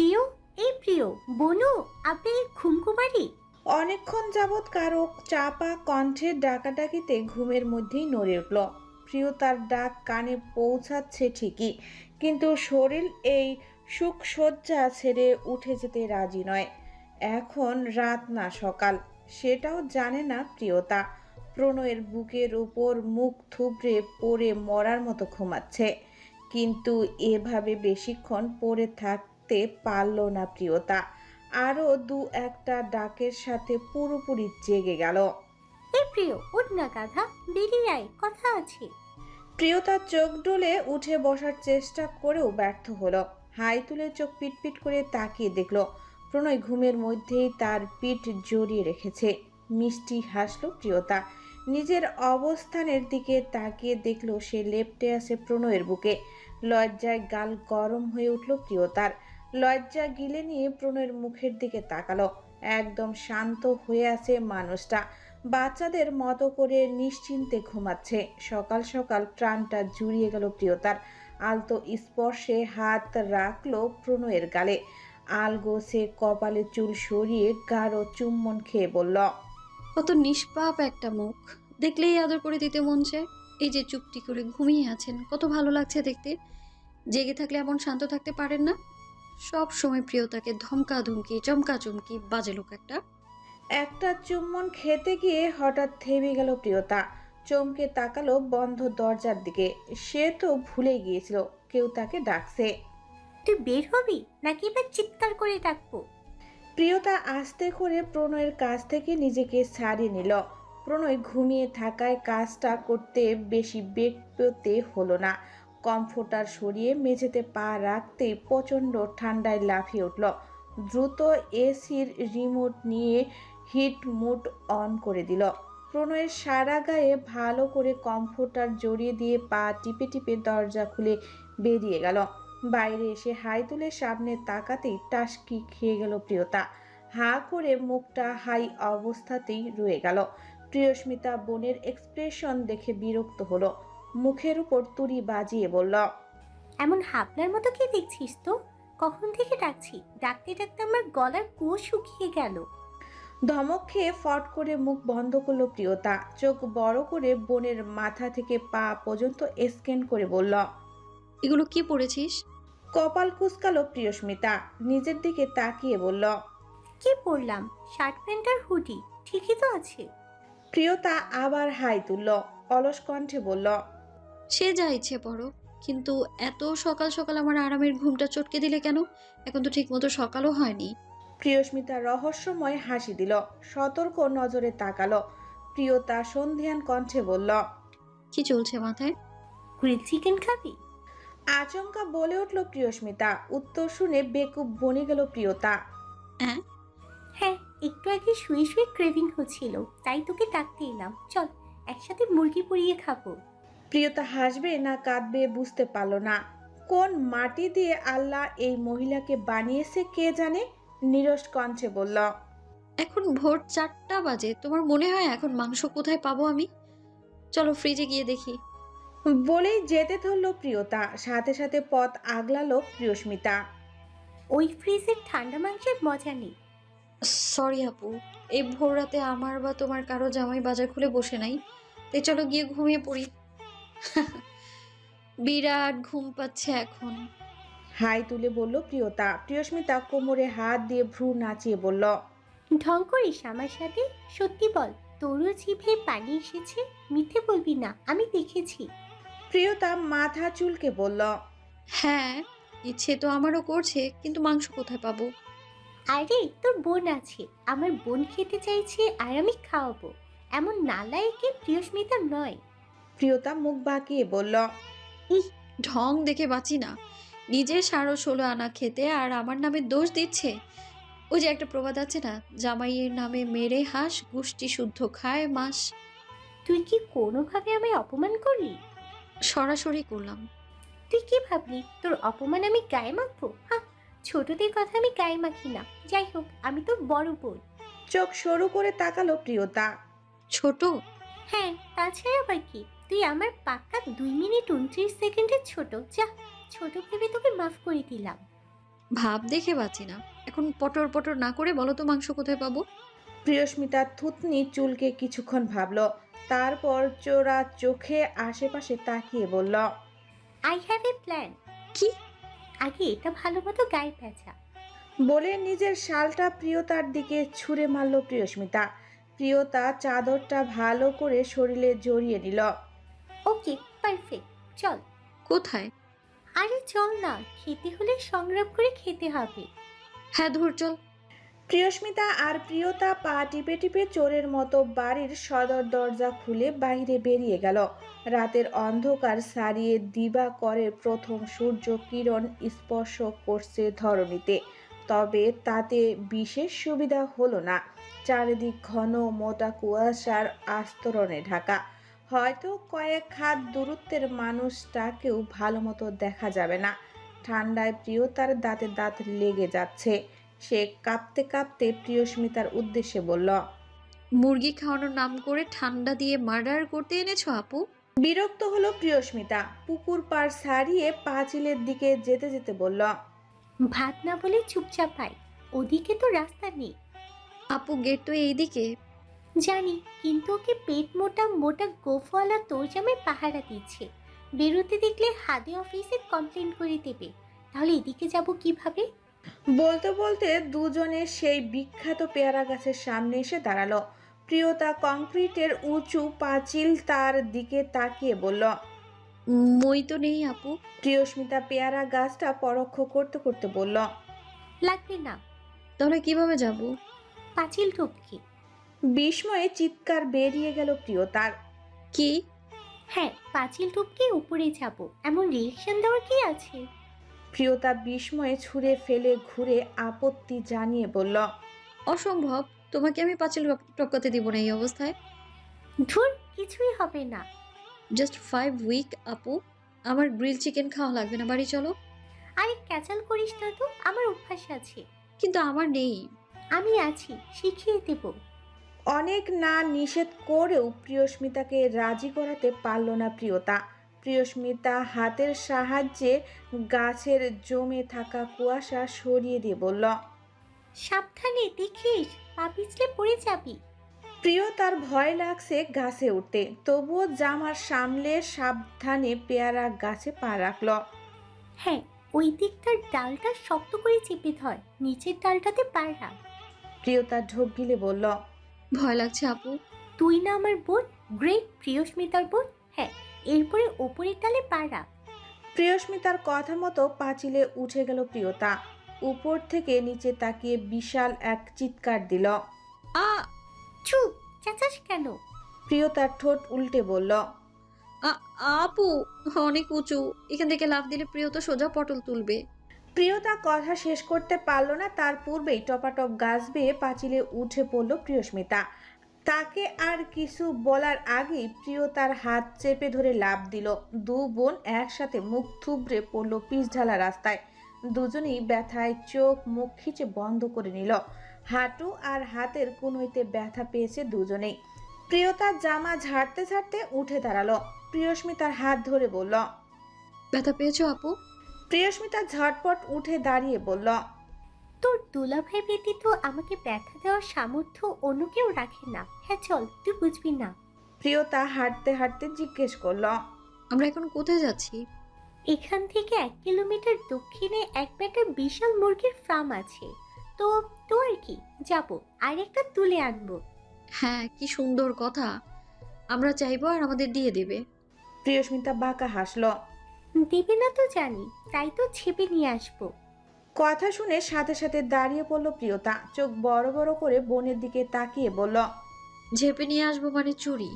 প্রিয়, এই প্রিয়, বনু, আপনি ঘুমকুমারী? অনেকক্ষণ যাবৎ কারো চাপা কণ্ঠের ডাকাডাকিতে ঘুমের মধ্যেই নড়ে উঠল। প্রিয় তার ডাক কানে পৌঁছাচ্ছে ঠিকই, কিন্তু শরীর এই সুখসজ্জা ছেড়ে উঠে যেতে রাজি নয়। এখন রাত না সকাল, সেটাও জানে না প্রিয়তা। প্রণয়ের বুকের উপর মুখ থুবড়ে পড়ে মরার মতো ঘুমাচ্ছে, কিন্তু এভাবে বেশিক্ষণ পড়ে থাকতে পারল না প্রিয়তা। আরও দু একটা ডাকের সাথে পুরোপুরি জেগে গেল। এই প্রিয়, উঠ না গাধা, বেরিয়ে আয়, কথা আছে। প্রিয়তার চোখ ডলে উঠে বসার চেষ্টা করেও ব্যর্থ হলো। হাই তুলে চোখ পিটপিট করে তাকিয়ে দেখলো প্রণয় ঘুমের মধ্যেই তার পিঠ জড়িয়ে রেখেছে। মিষ্টি হাসলো প্রিয়তা। নিজের অবস্থানের দিকে তাকিয়ে দেখলো সে লেপ্টে আছে প্রণয়ের বুকে। লজ্জায় গাল গরম হয়ে উঠল প্রিয়তার। লজ্জা গিলে নিয়ে প্রণয়ের মুখের দিকে তাকালো। একদম শান্ত হয়ে আছে মানুষটা, বাচ্চাদের মতো করে নিশ্চিন্তে ঘুমাচ্ছে। সকাল সকাল প্রাণটা জুড়িয়ে গেল প্রিয়তার। আলতো স্পর্শে হাত রাখলো প্রণয়ের গালে। আলগোছে কপালে চুল সরিয়ে গাঢ় চুম্বন খেয়ে বলল, কত নিষ্পাপ একটা মুখ, দেখলেই আদর করে দিতে মন চায়। এই যে চুপটি করে ঘুমিয়ে আছেন, কত ভালো লাগছে দেখতে। জেগে থাকলে এমন শান্ত থাকতে পারেন না। সব সময় প্রিয়তাকে ধমকা ধমকি, চমকা চমকি, বাজে লোক একটা। একটা চুম্বন খেতে গিয়ে হঠাৎ থেমে গেল প্রিয়তা। চমকে তাকালো বন্ধ দরজার দিকে। সে তো ভুলে গিয়েছিল কেউ তাকে ডাকছে। তুই বের হবি নাকি এবার চিৎকার করে ডাকবো? প্রিয়তা আস্তে করে প্রণয়ের কাছ থেকে নিজেকে ছাড়িয়ে নিল। প্রণয় ঘুমিয়ে থাকায় কাজটা করতে বেশি বেগ পেতে হলো না। কমফোর্টার সরিয়ে মেঝেতে পা রাখতেই প্রচণ্ড ঠান্ডায় লাফিয়ে উঠল। দ্রুত এসির রিমোট নিয়ে হিট মোড অন করে দিল। প্রণয়ের সারা গায়ে ভালো করে কমফোর্টার জড়িয়ে দিয়ে পা টিপে টিপে দরজা খুলে বেরিয়ে গেল। বাইরে এসে হাই তুলে সামনে তাকাতেই টাসকি খেয়ে গেল প্রিয়তা। হা করে মুখটা হাই অবস্থাতেই রয়ে গেল। প্রিয়স্মিতা বোনের এক্সপ্রেশন দেখে বিরক্ত হলো। মুখের উপর তুড়ি বাজিয়ে বলল, এমন হাবলার মতো কি দেখছিস তো? কখন থেকে ডাকছি, ডাকতে ডাকতে আমার গলার কোষ শুকিয়ে গেল। ধমক খেয়ে ফট করে মুখ বন্ধ করলো প্রিয়তা। চোখ বড় করে বোনের মাথা থেকে পা পর্যন্ত স্ক্যান করে বলল, এগুলো কি পড়েছিস? কপাল কুঁচকালো প্রিয়স্মিতা। নিজের দিকে তাকিয়ে বলল, কি পরলাম? শার্ট প্যান্ট আর হুডি, ঠিকই তো আছে। প্রিয়তা আবার হাই তুলল। অলস কণ্ঠে বলল, সে যা ইচ্ছে পড়ো, কিন্তু এত সকাল সকাল আমার আরামের ঘুমটা চটকে দিলে কেন? এখন তো ঠিক মতো সকালও হয়নি। প্রিয়স্মিতা রহস্যময় হাসি দিল। সতর্ক নজরে তাকালো। প্রিয়তা সন্ধিয়ান কণ্ঠে বলল, কি চলছে মাথায়? গ্রিল চিকেন খাবি? আচমকা বলে উঠল প্রিয়স্মিতা। উত্তর শুনে বেকুব বনে গেল প্রিয়তা। হ্যাঁ, হ্যাঁ, একটু আগে শুয়ে শুয়ে ক্রেভিং হচ্ছিল, তাই তোকে ডাকতে এলাম। চল, একসাথে মুরগি পুড়িয়ে খাবো। প্রিয়তা হাসবে না কাঁদবে বুঝতে পারল না। কোন মাটি দিয়ে আল্লাহ এই মহিলাকে বানিয়েছে কে জানে। নিরস কণ্ঠে বলল, এখন ভোর 4টা বাজে, তোমার মনে হয় এখন মাংস কোথায় পাবো আমি? চলো ফ্রিজে গিয়ে দেখি। বলেই যেতে ধরল প্রিয়তা। সাথে সাথে পথ আগলালো প্রিয়স্মিতা। ওই ফ্রিজের ঠান্ডা মাংসের মজা নেই। সরি আপু, এই ভোর রাতে আমার বা তোমার কারো জামাই বাজার খুলে বসে নাই, তাই চলো গিয়ে ঘুমিয়ে পড়ি। বিরাট ঘুম পাচ্ছে এখন। হাই তুলে বলল প্রিয়তা। প্রিয়স্মিতা কোমরে হাত দিয়ে ভ্রু নাচিয়ে বলল, ঢং করিস আমার সাথে? সত্যি বল, তোরও জিভে পানি এসেছে? মিথ্যে বলবি না, আমি দেখেছি। প্রিয়তা মাথা চুলকে বলল, হ্যাঁ, ইচ্ছে তো আমারও করছে, কিন্তু মাংস কোথায় পাবো? আরে তোর বোন আছে, আমার বোন খেতে চাইছে আর আমি খাওয়াবো। এমন নালায়েকে প্রিয়স্মিতা নয়। প্রিয়তা মুখ বাঁকিয়ে বলল, উহ, ঢং দেখে বাঁচি না। নিজে 16.5 আনা খেতে আর আমার নামে দোষ দিচ্ছে। ওই যে একটা প্রবাদ আছে না, জামাইয়ের নামে মেরে হাঁস গুষ্টি শুদ্ধ খায় মাস। তুই কি কোনোভাবে আমায় অপমান করলি? সরাসরি করলাম। তুই কি ভাবলি তোর অপমান আমি গায়ে মাখবো? হ্যাঁ, ছোটদের কথা আমি গায়ে মাখি না। যাই হোক, আমি তোর বড় বোন। চোখ সরু করে তাকালো প্রিয়তা। ছোট? হ্যাঁ, তাছাড়া আবার কি? তুই আমার পাক্কা 2 মিনিট 29 সেকেন্ডের ছোট। যা, ছোট ভেবে তোকে মাফ করে দিলাম। ভাব দেখে বাঁচি না। এখন পটর পটর না করে বলো তো মাংস কোথায় পাবো? প্রিয়স্মিতা থুতনি চুলকে কিছুক্ষণ ভাবল, তারপর চোরা চোখে আশেপাশে তাকিয়ে বলল, আই হ্যাভ এ প্ল্যান। কি? আগে এটা ভালো মতো গায়ে পেঁচা। বলে নিজের শালটা প্রিয়তার দিকে ছুঁড়ে মারল প্রিয়স্মিতা। প্রিয়তা চাদরটা ভালো করে শরীরে জড়িয়ে নিল। ওকে, পারফেক্ট, চল। কোথায়? আরে চল না, খেতে হলে সংগ্রাম করে খেতে হবে। হ্যাঁ ধুর চল। প্রিয়স্মিতা আর প্রিয়তা পা টিপে টিপে চোরের মতো বাড়ির সদর দরজা খুলে বাইরে বেরিয়ে গেল। রাতের অন্ধকার সারিয়ে দিবাকরের প্রথম সূর্য কিরণ স্পর্শ করছে ধরণীতে। তবে তাতে বিশেষ সুবিধা হলো না। চারিদিক ঘন মোটা কুয়াশার আস্তরণে ঢাকা। হয়তো কয়েক হাত দূরত্বের মানুষটাকেও ভালো মতো দেখা যাবে না। ঠান্ডায় প্রিয়তার দাঁতে দাঁত লেগে যাচ্ছে। সে কাঁপতে কাঁপতে প্রিয়স্মিতার উদ্দেশ্যে বলল, মুরগি খাওয়ানোর নাম করে ঠান্ডা দিয়ে মার্ডার করতে এনেছো আপু? বিরক্ত হলো প্রিয়স্মিতা। পুকুর পাড় ছাড়িয়ে পাঁচিলের দিকে যেতে যেতে বলল, ভাত না বলে চুপচাপ আয়, ওদিকে তো রাস্তা নেই। আপু গেট তো এইদিকে। জানি, কিন্তু ওকে পেট মোটা মোটা গোফওয়ালা তোর জামে পাহারা দিচ্ছে। বেরোতে দেখলে হাদে অফিসে কমপ্লেন করে দেবে। তাহলে এদিকে যাব কিভাবে? বলতে বলতে দুজনে সেই বিখ্যাত পেয়ারা গাছের সামনে এসে দাঁড়ালো। প্রিয়তা কংক্রিটের উঁচু পাঁচিল তার দিকে তাকিয়ে বলল। মই তো নেই আপু। প্রিয়স্মিতা পেয়ারা গাছটা পরোক্ষ করতে করতে বলল, লাগবে না। তাহলে কিভাবে যাব? পাঁচিল টপকে। বিস্ময়ে চিৎকার বেরিয়ে গেল প্রিয়তার। কি? হ্যাঁ, পাঁচিল টপকে উপরে যাব। এমন রিয়েকশন দেওয়ার কি আছে? প্রিয়তা বিস্ময়ে ছুঁড়ে ফেলে ঘুরে আপত্তি জানিয়ে বলল, অসম্ভব, তোমাকে আমি পাঁচিল টপকাতে দিব না এই অবস্থায়। ধুর, কিছুই হবে না। জাস্ট 5 উইক আপু। আমার গ্রিল চিকেন খাওয়া লাগবে না, বাড়ি চলো। আরে ক্যাচাল করিস না তো, আমার অভ্যাস আছে। কিন্তু আমার নেই। আমি আছি, শিখিয়ে দেব। অনেক না নিষেধ করেও প্রিয়স্মিতাকে রাজি করাতে পারল না প্রিয়তা। প্রিয়স্মিতা হাতের সাহায্যে গাছের জমে থাকা কুয়াশা সরিয়ে দিয়ে বলল, সাবধানে, দেখিস পা পিছলে পড়ে যাবি। প্রিয়তার ভয় লাগছে গাছে উঠতে, তবুও জামার সামলে সাবধানে পেয়ারা গাছে পা রাখল। হ্যাঁ, ওই দিকটার ডালটা শক্ত করে চেপে ধর, নিচের ডালটাতে পা রাখ। প্রিয়তা ঢোক গিলে বলল, ভয় লাগছে আপু। তুই না আমার বোন, গ্রেট প্রিয়স্মিতার বোন। হ্যাঁ, এরপরে ওপরের ডালে পা রাখ। প্রিয়স্মিতার কথা মতো পাঁচিলে উঠে গেল প্রিয়তা। উপর থেকে নিচে তাকিয়ে বিশাল এক চিৎকার দিল। আ চুপ, চেঁচাস কেন? প্রিয়তার ঠোঁট উল্টে বলল, আপু অনেক উঁচু, এখান থেকে লাফ দিলে প্রিয় তো সোজা পটল তুলবে। প্রিয়তা কথা শেষ করতে পারল না, তার পূর্বেই টপাটপ গাছ বেয়ে পাঁচিলে উঠে পড়ল প্রিয়স্মিতা। তাকে আর কিছু বলার আগেই প্রিয়তার হাত চেপে ধরে লাফ দিল। দু বোন একসাথে মুখ থুবড়ে পড়ল পিচ ঢালা রাস্তায়। দুজনেই ব্যথায় চোখ মুখ খিচে বন্ধ করে নিল। হাঁটু আর হাতের কনুইতে ব্যথা পেয়েছে দুজনেই। প্রিয়তার জামা ঝাড়তে ঝাড়তে উঠে দাঁড়ালো। প্রিয়স্মিতার হাত ধরে বলল, ব্যথা পেয়েছো আপু? প্রিয়স্মিতা ঝটপট উঠে দাঁড়িয়ে বলল, তোর দুলাভাই ব্যতীত আমাকে ব্যথা দেওয়ার সামর্থ্য অন্য কেউ রাখে না। হ্যাঁ চল, তুই বুঝবি না। প্রিয়তা হাঁটতে হাঁটতে জিজ্ঞেস করল, আমরা এখন কোথায় যাচ্ছি? এখান থেকে 1 কিলোমিটার দক্ষিণে এক বেটার বিশাল মুরগির ফার্ম আছে। তো তো আর কি, যাবো আর একটা তুলে আনবো। হ্যাঁ, কি সুন্দর কথা। আমরা চাইবো আর আমাদের দিয়ে দেবে। প্রিয়স্মিতা বাঁকা হাসল। দেবে না তো জানি, তাই তো ছেপে নিয়ে আসবো। কথা শুনে সাথে সাথে দাঁড়িয়ে পড়ল প্রিয়তা। চোখ বড় বড় করে বোনের দিকে তাকিয়ে বলল, ঝেপে নিয়ে আসবো মানে চুরি?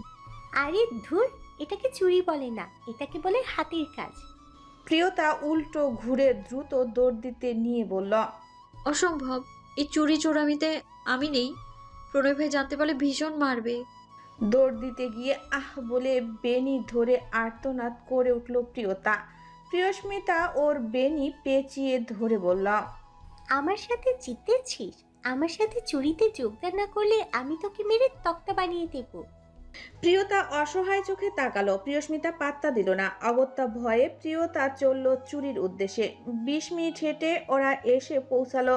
আরে ধুর, এটাকে চুরি বলে না, এটাকে বলে হাতের কাজ। প্রিয়তা উল্টো ঘুরে দ্রুত দৌড় দিতে নিয়ে বলল, অসম্ভব, এই চুরি চোরামিতে আমি নেই। প্রণয় ভাই জানতে পারলে ভীষণ মারবে। দৌড় দিতে গিয়ে আহ বলে বেনি ধরে আর্তনাদ করে উঠল প্রিয়তা। প্রিয়স্মিতা ওর বেনি পেঁচিয়ে ধরে বলল, আমার সাথে জিতেছিস? আমার সাথে চুরিতে যোগদান না করলে আমি তোকে মেরে তক্তা বানিয়ে দেব। প্রিয়তা অসহায় চোখে তাকালো। প্রিয়স্মিতা পাত্তা দিল না। অগত্যা ভয়ে প্রিয়তা চলল চুরির উদ্দেশ্যে। 20 মিনিট হেঁটে ওরা এসে পৌঁছালো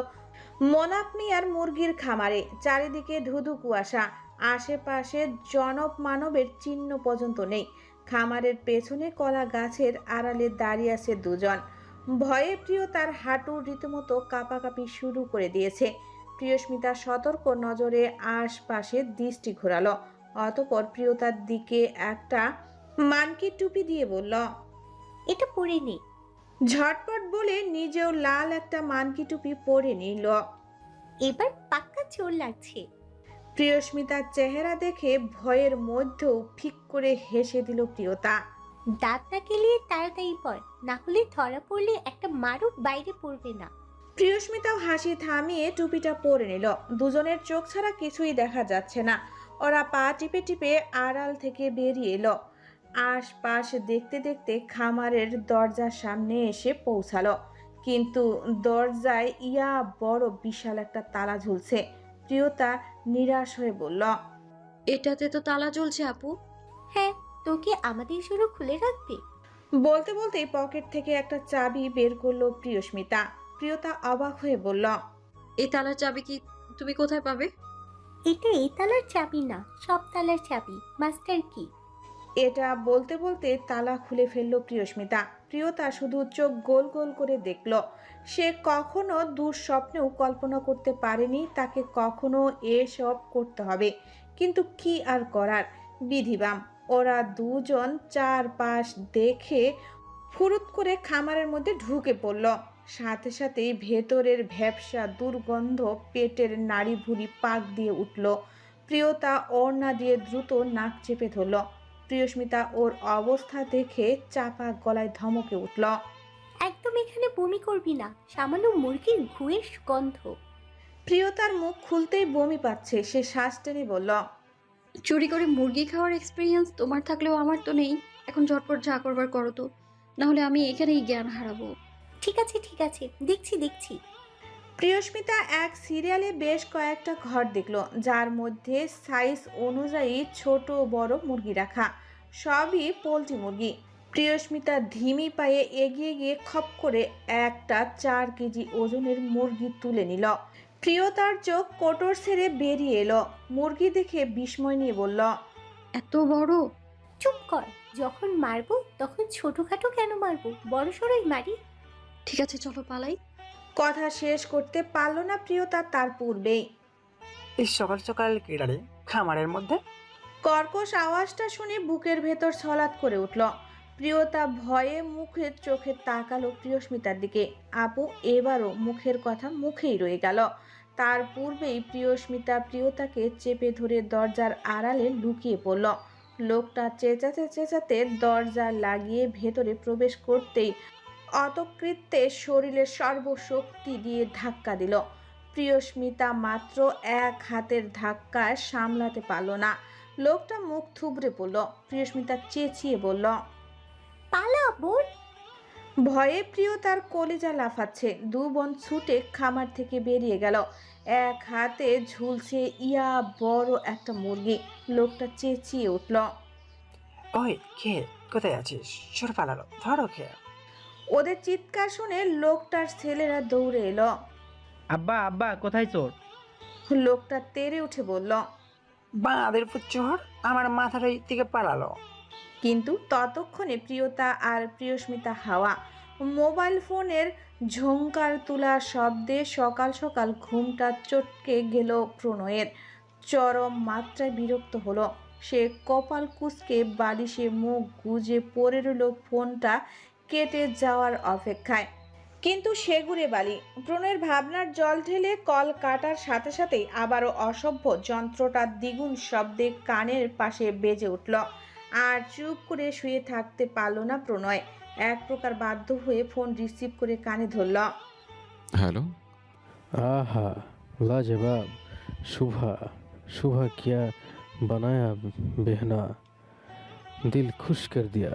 মোনাক মিয়ার মুরগির খামারে। চারিদিকে ধুধু কুয়াশা, আশেপাশে জনব মানবের চিহ্ন পর্যন্ত নেই। খামারের পেছনে কলা গাছের আড়ালে দাঁড়িয়ে আছে দুজন। ভয়ে প্রিয়তার হাঁটু রীতিমতো কাঁপাকাঁপি শুরু করে দিয়েছে। প্রিয়স্মিতা সতর্ক নজরে আশপাশে দৃষ্টি ঘোরালো। অতঃপর প্রিয়তার দিকে একটা মানকি টুপি দিয়ে বলল, এটা পরে নে। ঝটপট বলে নিজেও লাল একটা মানকি টুপি পরে নিল। এবার পাক্কা চোর লাগছে। প্রিয়স্মিতার চেহারা দেখে ভয়ের মধ্যেও ফিক করে হেসে দিল প্রিয়তা। দাঁত না কেলিয়ে তাড়াতাড়ি পর, না হলে ধরা পড়লে একটা মারুক বাইরে পড়বে না। প্রিয়স্মিতাও হাসি থামিয়ে টুপিটা পরে নিল। দুজনের চোখ ছাড়া কিছুই দেখা যাচ্ছে না। ওরা পা টিপে টিপে আড়াল থেকে বেরিয়ে এলো। আশপাশ দেখতে দেখতে খামারের দরজার সামনে এসে পৌঁছালো। কিন্তু দরজায় বড় বিশাল একটা তালা ঝুলছে। প্রিয়তা নিরাশ হয়ে বলল, এটাতে তো তালা ঝুলছে আপু। হ্যাঁ, তোকে আমাদের শুরু খুলে রাখবে? বলতে বলতেই পকেট থেকে একটা চাবি বের করলো প্রিয়স্মিতা। প্রিয়তা অবাক হয়ে বলল, এই তালার চাবি কি তুমি কোথায় পাবে? এটা এই তালার চাবি না, সব তালার চাবি, মাস্টার কি। এটা বলতে বলতে তালা খুলে ফেললো প্রিয়স্মিতা। প্রিয়তা শুধু চোখ গোল গোল করে দেখল। সে কখনো দুঃস্বপ্নেও কল্পনা করতে পারেনি তাকে কখনো এসব করতে হবে। কিন্তু কি আর করার, বিধিবাম। ওরা দুজন চারপাশ দেখে ফুরুত করে খামারের মধ্যে ঢুকে পড়ল। সাথে সাথেই ভেতরের ভ্যাপসা দুর্গন্ধ পেটের নাড়ি ভুড়ি পাক দিয়ে উঠল। প্রিয়তা ওড়না দিয়ে দ্রুত নাক চেপে ধরল। প্রিয়স্মিতা ওর অবস্থা দেখে চাপা গলায় ধমকে উঠল, একদম এখানে বমি করবি না, সামান্য মুরগির ঘুয়ের গন্ধ। প্রিয়তার মুখ খুলতেই বমি পাচ্ছে। সে শ্বাস টেনে বলল, চুরি করে মুরগি খাওয়ার এক্সপিরিয়েন্স তোমার থাকলেও আমার তো নেই। এখন ঝটপট যা করবার করো তো, না হলে আমি এখানেই জ্ঞান হারাবো। ঠিক আছে ঠিক আছে, দেখছি দেখছি। প্রিয়স্মিতা এক সিরিয়ালে বেশ কয়েকটা ঘর দেখলো, যার মধ্যে সাইজ অনুযায়ী ছোট বড় মুরগি রাখা। সবই পোলট্রি মুরগি। প্রিয়স্মিতা ধিমি পায়ে এগিয়ে গিয়ে খপ করে একটা 4 কেজি ওজনের মুরগি তুলে নিল। প্রিয়তার চোখ কোটর ছেড়ে বেরিয়ে এলো। মুরগি দেখে বিস্ময় নিয়ে বলল, এত বড়! চুপ কর, যখন মারবো তখন ছোটখাটো কেন মারবো, বড় সড়ই মারি। ঠিক আছে চলো পালাই। কথা শেষ করতে পারল না প্রিয়তা তার পূর্বেই। এই সকাল সকাল কেডারে খামারের মধ্যে? কর্কশ আওয়াজটা শুনে বুকের ভেতর ছলাৎ করে উঠল। প্রিয়তা ভয়ে মুখের চোখে তাকালো প্রিয়স্মিতার দিকে। আপু এবারও মুখের কথা মুখেই রয়ে গেল। তার পূর্বেই প্রিয়স্মিতা প্রিয়তাকে চেপে ধরে দরজার আড়ালে লুকিয়ে পড়ল। লোকটা চেঁচাতে চেঁচাতে দরজা লাগিয়ে ভেতরে প্রবেশ করতেই অতকৃত্যে শরীরের সর্বশক্তি দিয়ে ধাক্কা দিল। প্রিয়স্মিতা মাত্র এক হাতের ধাক্কা সামলাতে পারল না। লোকটা মুখ থুবড়ে পড়ল। প্রিয়স্মিতা চেঁচিয়ে বলল, পালা বোন। ভয়ে প্রিয়তার কলিজা লাফাচ্ছে। দু বোন ছুটে খামার থেকে বেরিয়ে গেল। এক হাতে ঝুলছে বড় একটা মুরগি। লোকটা চেঁচিয়ে উঠল, ওই কে, কোথায় আছিস? সর পালালো, ধরো খেয়ে। ওদের চিৎকার শুনে লোকটার ছেলেরা দৌড়ে এলো। আব্বা আব্বা কোথায় চোর? লোকটা তেড়ে উঠে বলল, বাঁদের পুচ্চর আমার মাথার এই থেকে পালালো। কিন্তু ততক্ষণে প্রিয়তা আর প্রিয়স্মিতা হাওয়া। মোবাইল ফোনের ঝংকার তোলার শব্দে সকাল সকাল ঘুমটা চটকে গেল প্রণয়ের। চরম মাত্রায় বিরক্ত হলো সে। কপাল কুঁচকে বালিশে মুখ গুজে পড়ে রইল ফোনটা কেটে যাওয়ার অপেক্ষায়। কিন্তু সেগুড়ে বালি। প্রণয়ের ভাবনার জল ঢেলে কল কাটার সাথে সাথেই আবারও অসভ্য যন্ত্রটা দ্বিগুণ শব্দে কানের পাশে বেজে উঠল। আর চুপ করে শুয়ে থাকতে পারল না প্রণয়। এক প্রকার বাধ্য হয়ে ফোন রিসিভ করে কানে ধরল। हेलो। आहा लाजवाब। सुबह सुबह क्या बनाया बेहना, दिल खुश कर दिया।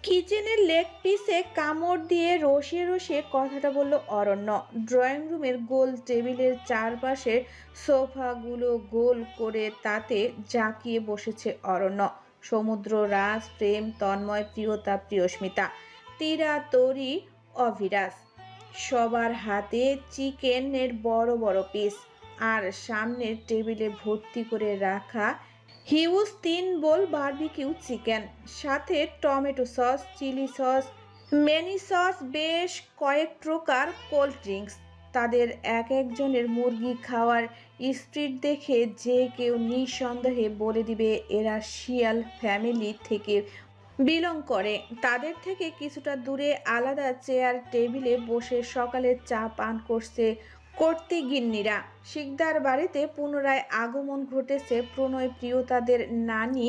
কিচেনের লেগ পিসে কামড় দিয়ে রসিয়ে রসিয়ে কথাটা বলল অরণ্য। ড্রয়িং রুমের গোল টেবিলের চারপাশে সোফাগুলো গোল করে তাতে জাঁকিয়ে বসেছে অরণ্য। সমুদ্র, রাজ, প্রেম, তন্ময়, প্রিয়তা, প্রিয়স্মিতা, তীরা, তরি, অভিরাজ। সবার হাতে চিকেনের বড় বড় পিস, আর সামনের টেবিলে ভর্তি করে রাখা হিউজ 3 বোল বারবিকিউ চিকেন, সাথে tomato sauce, chilli sauce, many sauce, বেশ কয়েক প্রকার কোল্ড ড্রিঙ্কস। তাদের এক একজনের মুরগি খাওয়ার স্পিড দেখে যে কেউ নিঃসন্দেহে বলে দিবে এরা শিয়াল ফ্যামিলি থেকে বিলং করে। তাদের থেকে কিছুটা দূরে আলাদা চেয়ার টেবিলে বসে সকালের চা পান করতে গিন্নিরা। শিকদার বাড়িতে পুনরায় আগমন ঘটেছে প্রণয় প্রিয়তাদের নানি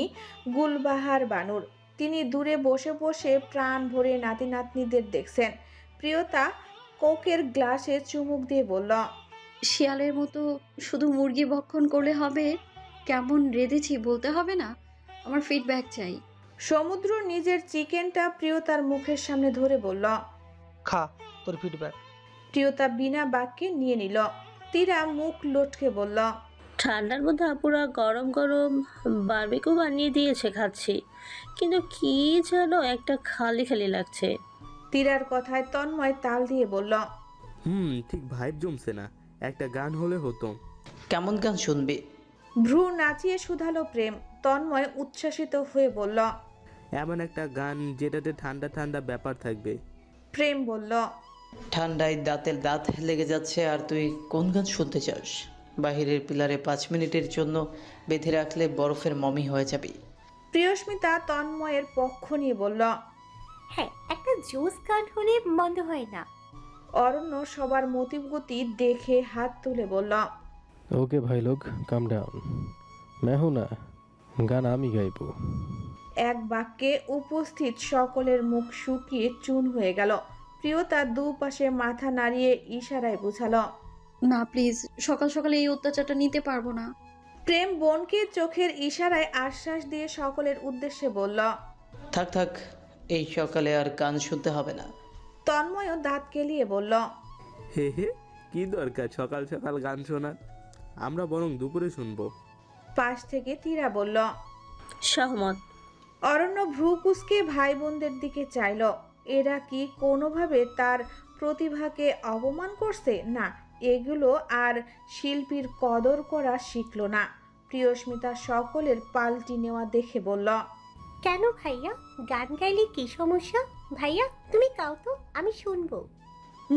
গুলবাহার বানুর। তিনি দূরে বসে বসে প্রাণ ভরে নাতি নাতনিদের দেখছেন। প্রিয়তা কোকের গ্লাসে চুমুক দিয়ে বলল, শিয়ালের মতো শুধু মুরগি ভক্ষণ করলে হবে? কেমন রেঁধেছি বলতে হবে না? আমার ফিডব্যাক চাই। সমুদ্র নিজের চিকেনটা প্রিয়তার মুখের সামনে ধরে বলল। খা তোর ফিডব্যাক। প্রিয়তা বিনা বাক্যে নিয়ে নিল। তীরা মুখ লটকে বলল, ঠান্ডার মধ্যে আপুরা গরম গরম বারবিকিউ বানিয়ে দিয়েছে, খাচ্ছি, কিন্তু কি যেন একটা খালি খালি লাগছে। তীরার কথায় তন্ময় তাল দিয়ে বলল, ঠিক ভাইব জমছে না, একটা গান হলে হতো। কেমন গান শুনবি? ভ্রু নাচিয়ে শুধালো প্রেম। তন্ময় উচ্ছ্বাসিত হয়ে বলল, এমন একটা গান যেটাতে ঠান্ডা ঠান্ডা ব্যাপার থাকবে। প্রেম বলল, ঠান্ডায় দাঁতের দাঁত লেগে যাচ্ছে, আর তুই কোন গান শুনতে চাস? বাহিরের পিলারে 5 মিনিটের জন্য বেঁধে রাখলে বরফের মমি হয়ে যাবি। প্রিয়স্মিতা তন্ময়ের পক্ষ নিয়ে বলল, হ্যাঁ, একটা জোস গান হলে মন্দ হয় না। অরণ্য সবার মতিগতি দেখে হাত তুলে বলল, ओके भाई लोग काम डाउन, मैं हूं ना, गाना আমি গাইবো। এক বাক্যে উপস্থিত সকলের মুখ শুকিয়ে চুন হয়ে গেল। প্রিয়তা দুপাশে মাথা নাড়িয়ে ইশারায় বুঝালো, না প্লিজ, সকাল সকালে এই অত্যাচারটা নিতে পারবো না। প্রেম বোনকে চোখের ইশারায় আশ্বাস দিয়ে সকলের উদ্দেশ্যে বলল, থাক থাক, এই সকালে আর গান শুনতে হবে না। তন্ময়ও দাঁত কেলিয়ে বলল, হে হে, কি দরকার সকাল সকাল গান শোনার, আমরা বরং দুপুরে শুনবো। পাশ থেকে তীরা বলল। সহমত। অরণ্য ভ্রু কুঁচকে ভাই বোনদের দিকে চাইল। এরা কি কোনোভাবে তার প্রতিভাকে অপমান করছে? না, এগুলো আর শিল্পীর কদর করা শিখল না। প্রিয়স্মিতা সকলের পাল্টি নেওয়া দেখে বলল, কেন ভাইয়া, গান গাইলে কি সমস্যা? ভাইয়া তুমি গাও তো, আমি শুনবো।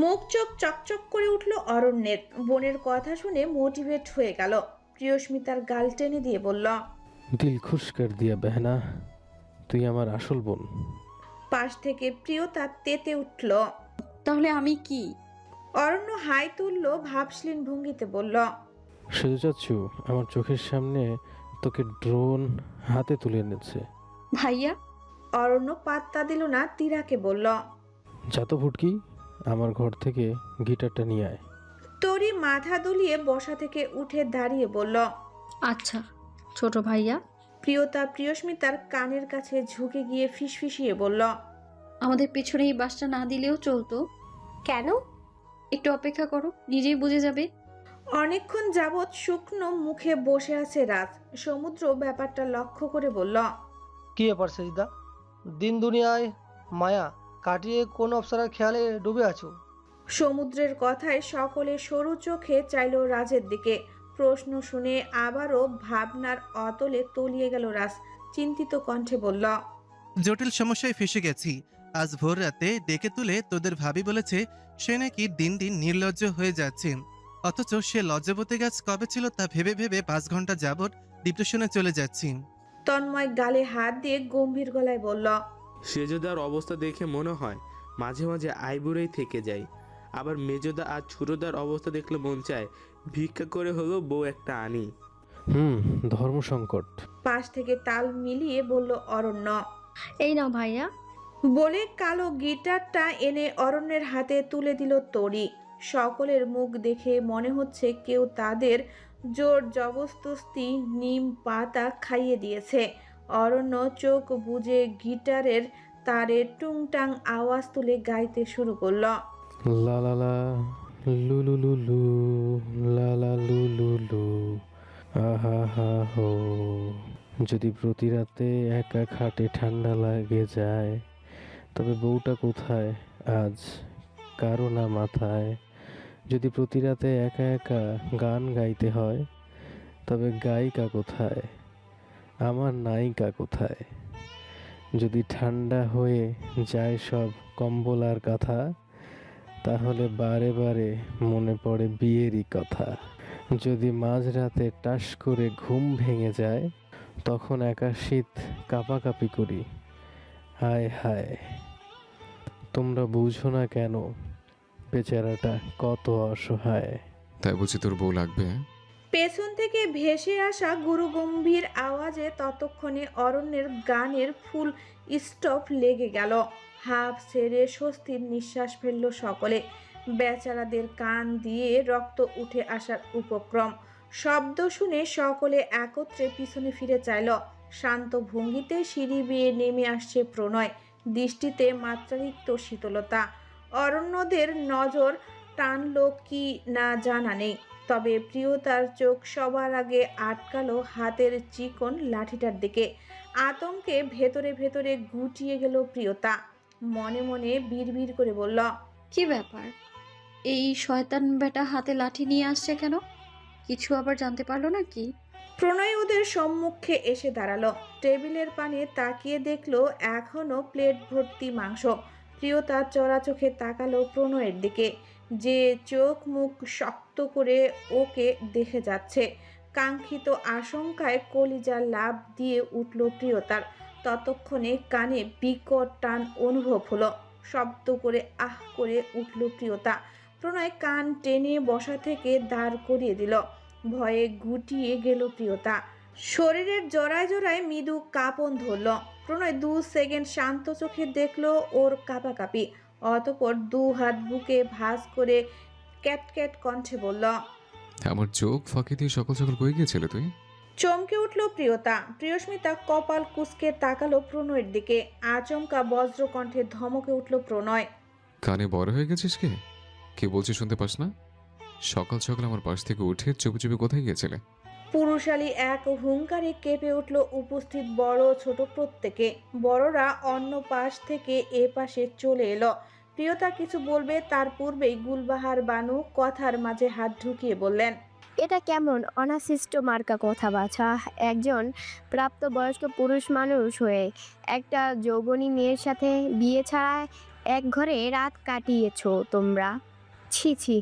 মুখ চোখ চকচক করে উঠল অরণ্যের। বোনের কথা শুনে মোটিভেট হয়ে গেল। প্রিয়স্মিতার গাল টেনে দিয়ে বলল, দিল খুশ কর দিয়া বেহনা, তুই আমার আসল বোন। পাশ থেকে প্রিয়তা তেতে উঠল। তাহলে আমি কি? অরণ্য হাই তুলল ভাবশীল ভঙ্গিতে বলল, শুধু চাচ্ছু আমার চোখের সামনে তোকে ড্রোন হাতে তুলে এনেছে। ভাইয়া? অরণ্য পাত্তা দিল না, তীরাকে বলল, যা তো ফুটকি, আমার ঘর থেকে গিটারটা নিয়ে আয়। তরি মাথা দুলিয়ে বসা থেকে উঠে দাঁড়িয়ে বলল, আচ্ছা ছোট ভাইয়া। প্রিয়তা প্রিয়স্মিতার কানের কাছে ঝুঁকে গিয়ে ফিসফিসিয়ে বলল, আমাদের পেছনে এই বাসটা না দিলেও চলতো। কেন? একটু অপেক্ষা করো, নিজেই বুঝে যাবে। অনেকক্ষণ যাবৎ শুকনো মুখে বসে আছে রাজ। সমুদ্র ব্যাপারটা লক্ষ্য করে বলল, কি ব্যাপার সেজিদা, দিন দুনিয়ায় মায়া কাটিয়ে কোন অপসরার খেয়ালে ডুবে আছো? সমুদ্রের কথায় সকলে সরু চোখে চাইল রাজের দিকে। প্রশ্ন শুনে আবারও ভাবনার অতলে তলিয়ে গেল রাজ। চিন্তিত কণ্ঠে বলল, জটিল সমস্যায় ফেসে গেছি। আজ ভোর রাতে ডেকে তুলে তোদের ভাবি বলেছে সে নাকি দিন দিন নির্লজ্জ হয়ে যাচ্ছে, অথচ সে লজ্জাবতী গাছ কবে ছিল তা ভেবে ভেবে 5 ঘন্টা যাবৎ ডিপ্রেশনে চলে যাচ্ছি। তন্ময় গালে হাত দিয়ে গম্ভীর গলায় বলল, সেজদার অবস্থা দেখে মনে হয় মাঝে মাঝে আইবুড়েই থেকে যায়, আবার মেজদা আর ছোটদার অবস্থা দেখলে মন চায় ভিক্ষা করে হলো বউ একটা আনি। ধর্ম সংকট। পাশ থেকে তাল মিলিয়ে বলল অরণ্য। এই নাও ভাইয়া। বলে কালো গিটারটা এনে অরণ্যের হাতে তুলে দিল তরি। সকলের মুখ দেখে মনে হচ্ছে কেউ তাদের জোর জবরদস্তি নিম পাতা খাইয়ে দিয়েছে। অরণ্য চোখ বুজে গিটারের তারে টুংটাং আওয়াজ তুলে গাইতে শুরু করলো। লা লা লা লু লু লু লু লা লা লু লু লু আহা হা হো। যদি প্রতি রাতে একা খাটে ঠান্ডা লাগে যায়, তবে বউটা কোথায় আজ কারো না মাথায়। যদি প্রতি রাতে একা একা গান গাইতে হয়, তবে গায়িকা কোথায় আমার নায়িকা কোথায়। যদি ঠান্ডা হয়ে যায় সব কম্বল আর কাঁথা, তাহলে বারে বারে মনে পড়ে বিয়েরই কথা। যদি মাঝরাতে টাস করে ঘুম ভেঙে যায়, তখন একা শীত কাঁপাকাঁপি করি। হায় হায়, তোমরা বুঝো না কেন বেচারাটা কত অসহায়। তাই বুঝি তোর বউ লাগবে? পেছন থেকে ভেসে আসা গুরুগম্ভীর আওয়াজে ততক্ষণে অরণ্যের গানের ফুল স্টপ লেগে গেল। হাফ ছেড়ে স্বস্তির নিঃশ্বাস ফেলল সকলে। বেচারাদের কান দিয়ে রক্ত উঠে আসার উপক্রম। শব্দ শুনে সকলে একত্রে পিছনে ফিরে চাইল। শান্ত ভঙ্গিতে সিঁড়ি বেয়ে নেমে আসছে প্রণয়, দৃষ্টিতে মাত্রাতিরিক্ত শীতলতা। অরণ্যদের নজর টানলো কি না জানা নেই, তবে প্রিয়তার চোখ সবার আগে আটকালো হাতের চিকন লাঠিটার দিকে। আতঙ্কে ভেতরে ভেতরে গুটিয়ে গেল প্রিয়তা। মনে মনে বিড়বিড় করে বলল, কি ব্যাপার, এই শয়তান বেটা হাতে লাঠি নিয়ে আসছে কেন? কিছু আবার জানতে পারলো নাকি? প্রণয় ওদের সম্মুখে এসে দাঁড়ালো। টেবিলের পানে তাকিয়ে দেখলো এখনো প্লেট ভর্তি মাংস। প্রিয়তা চড়া চোখে তাকালো প্রণয়ের দিকে, যে চোখ মুখ শক্ত করে ওকে দেখে যাচ্ছে। কাঙ্ক্ষিত আশঙ্কায় কলিজা লাফ দিয়ে উঠল প্রিয়তার। ততক্ষণে কানে বিকট টান অনুভব হলো। শব্দ করে আহ করে উঠল প্রিয়তা। প্রণয় কান টেনে বসা থেকে দাঁড় করিয়ে দিল। ভয়ে গুটিয়ে গেল প্রিয়তা। শরীরের জোড়ায় জোড়ায় মৃদু কাঁপন ধরল। প্রণয় 2 সেকেন্ড শান্ত চোখে দেখলো ওর কাঁপাকাঁপি। অতঃপর 2 হাত বুকে ভাঁজ করে ক্যাটক্যাট কণ্ঠে বলল, আমার চোখ ফাঁকি দিয়ে সকাল সকাল কই গিয়েছিলে তুই? চমকে উঠল প্রিয়তা। প্রিয়স্মিতা কপাল কুঁচকে তাকালো প্রণয়ের দিকে। আচমকা বজ্র কণ্ঠে ধমকে উঠল প্রণয়, কানে বড় হয়ে গেছিস কে? কে বলছিস শুনতে পাস না? সকাল সকাল আমার পাশ থেকে উঠে চুপি চুপি কোথায় গিয়েছিলে? পুরুষালী এক হুঙ্কারে কেঁপে উঠল উপস্থিত বড় ছোট প্রত্যেকে। বড়রা অন্য পাশ থেকে এ পাশে চলে এলো। প্রিয়তা কিছু বলবে তার পূর্বেই গুলবাহার বানু কথার মাঝে হাত ঢুকিয়ে বললেন, এটা কেমন অনাসিষ্ট মার্কা কথা বাছা? একজন প্রাপ্তবয়স্ক পুরুষ মানুষ হয়ে একটা যৌবনী মেয়ের সাথে বিয়ে ছাড়া এক ঘরে রাত কাটিয়েছো তোমরা। ছি ছি।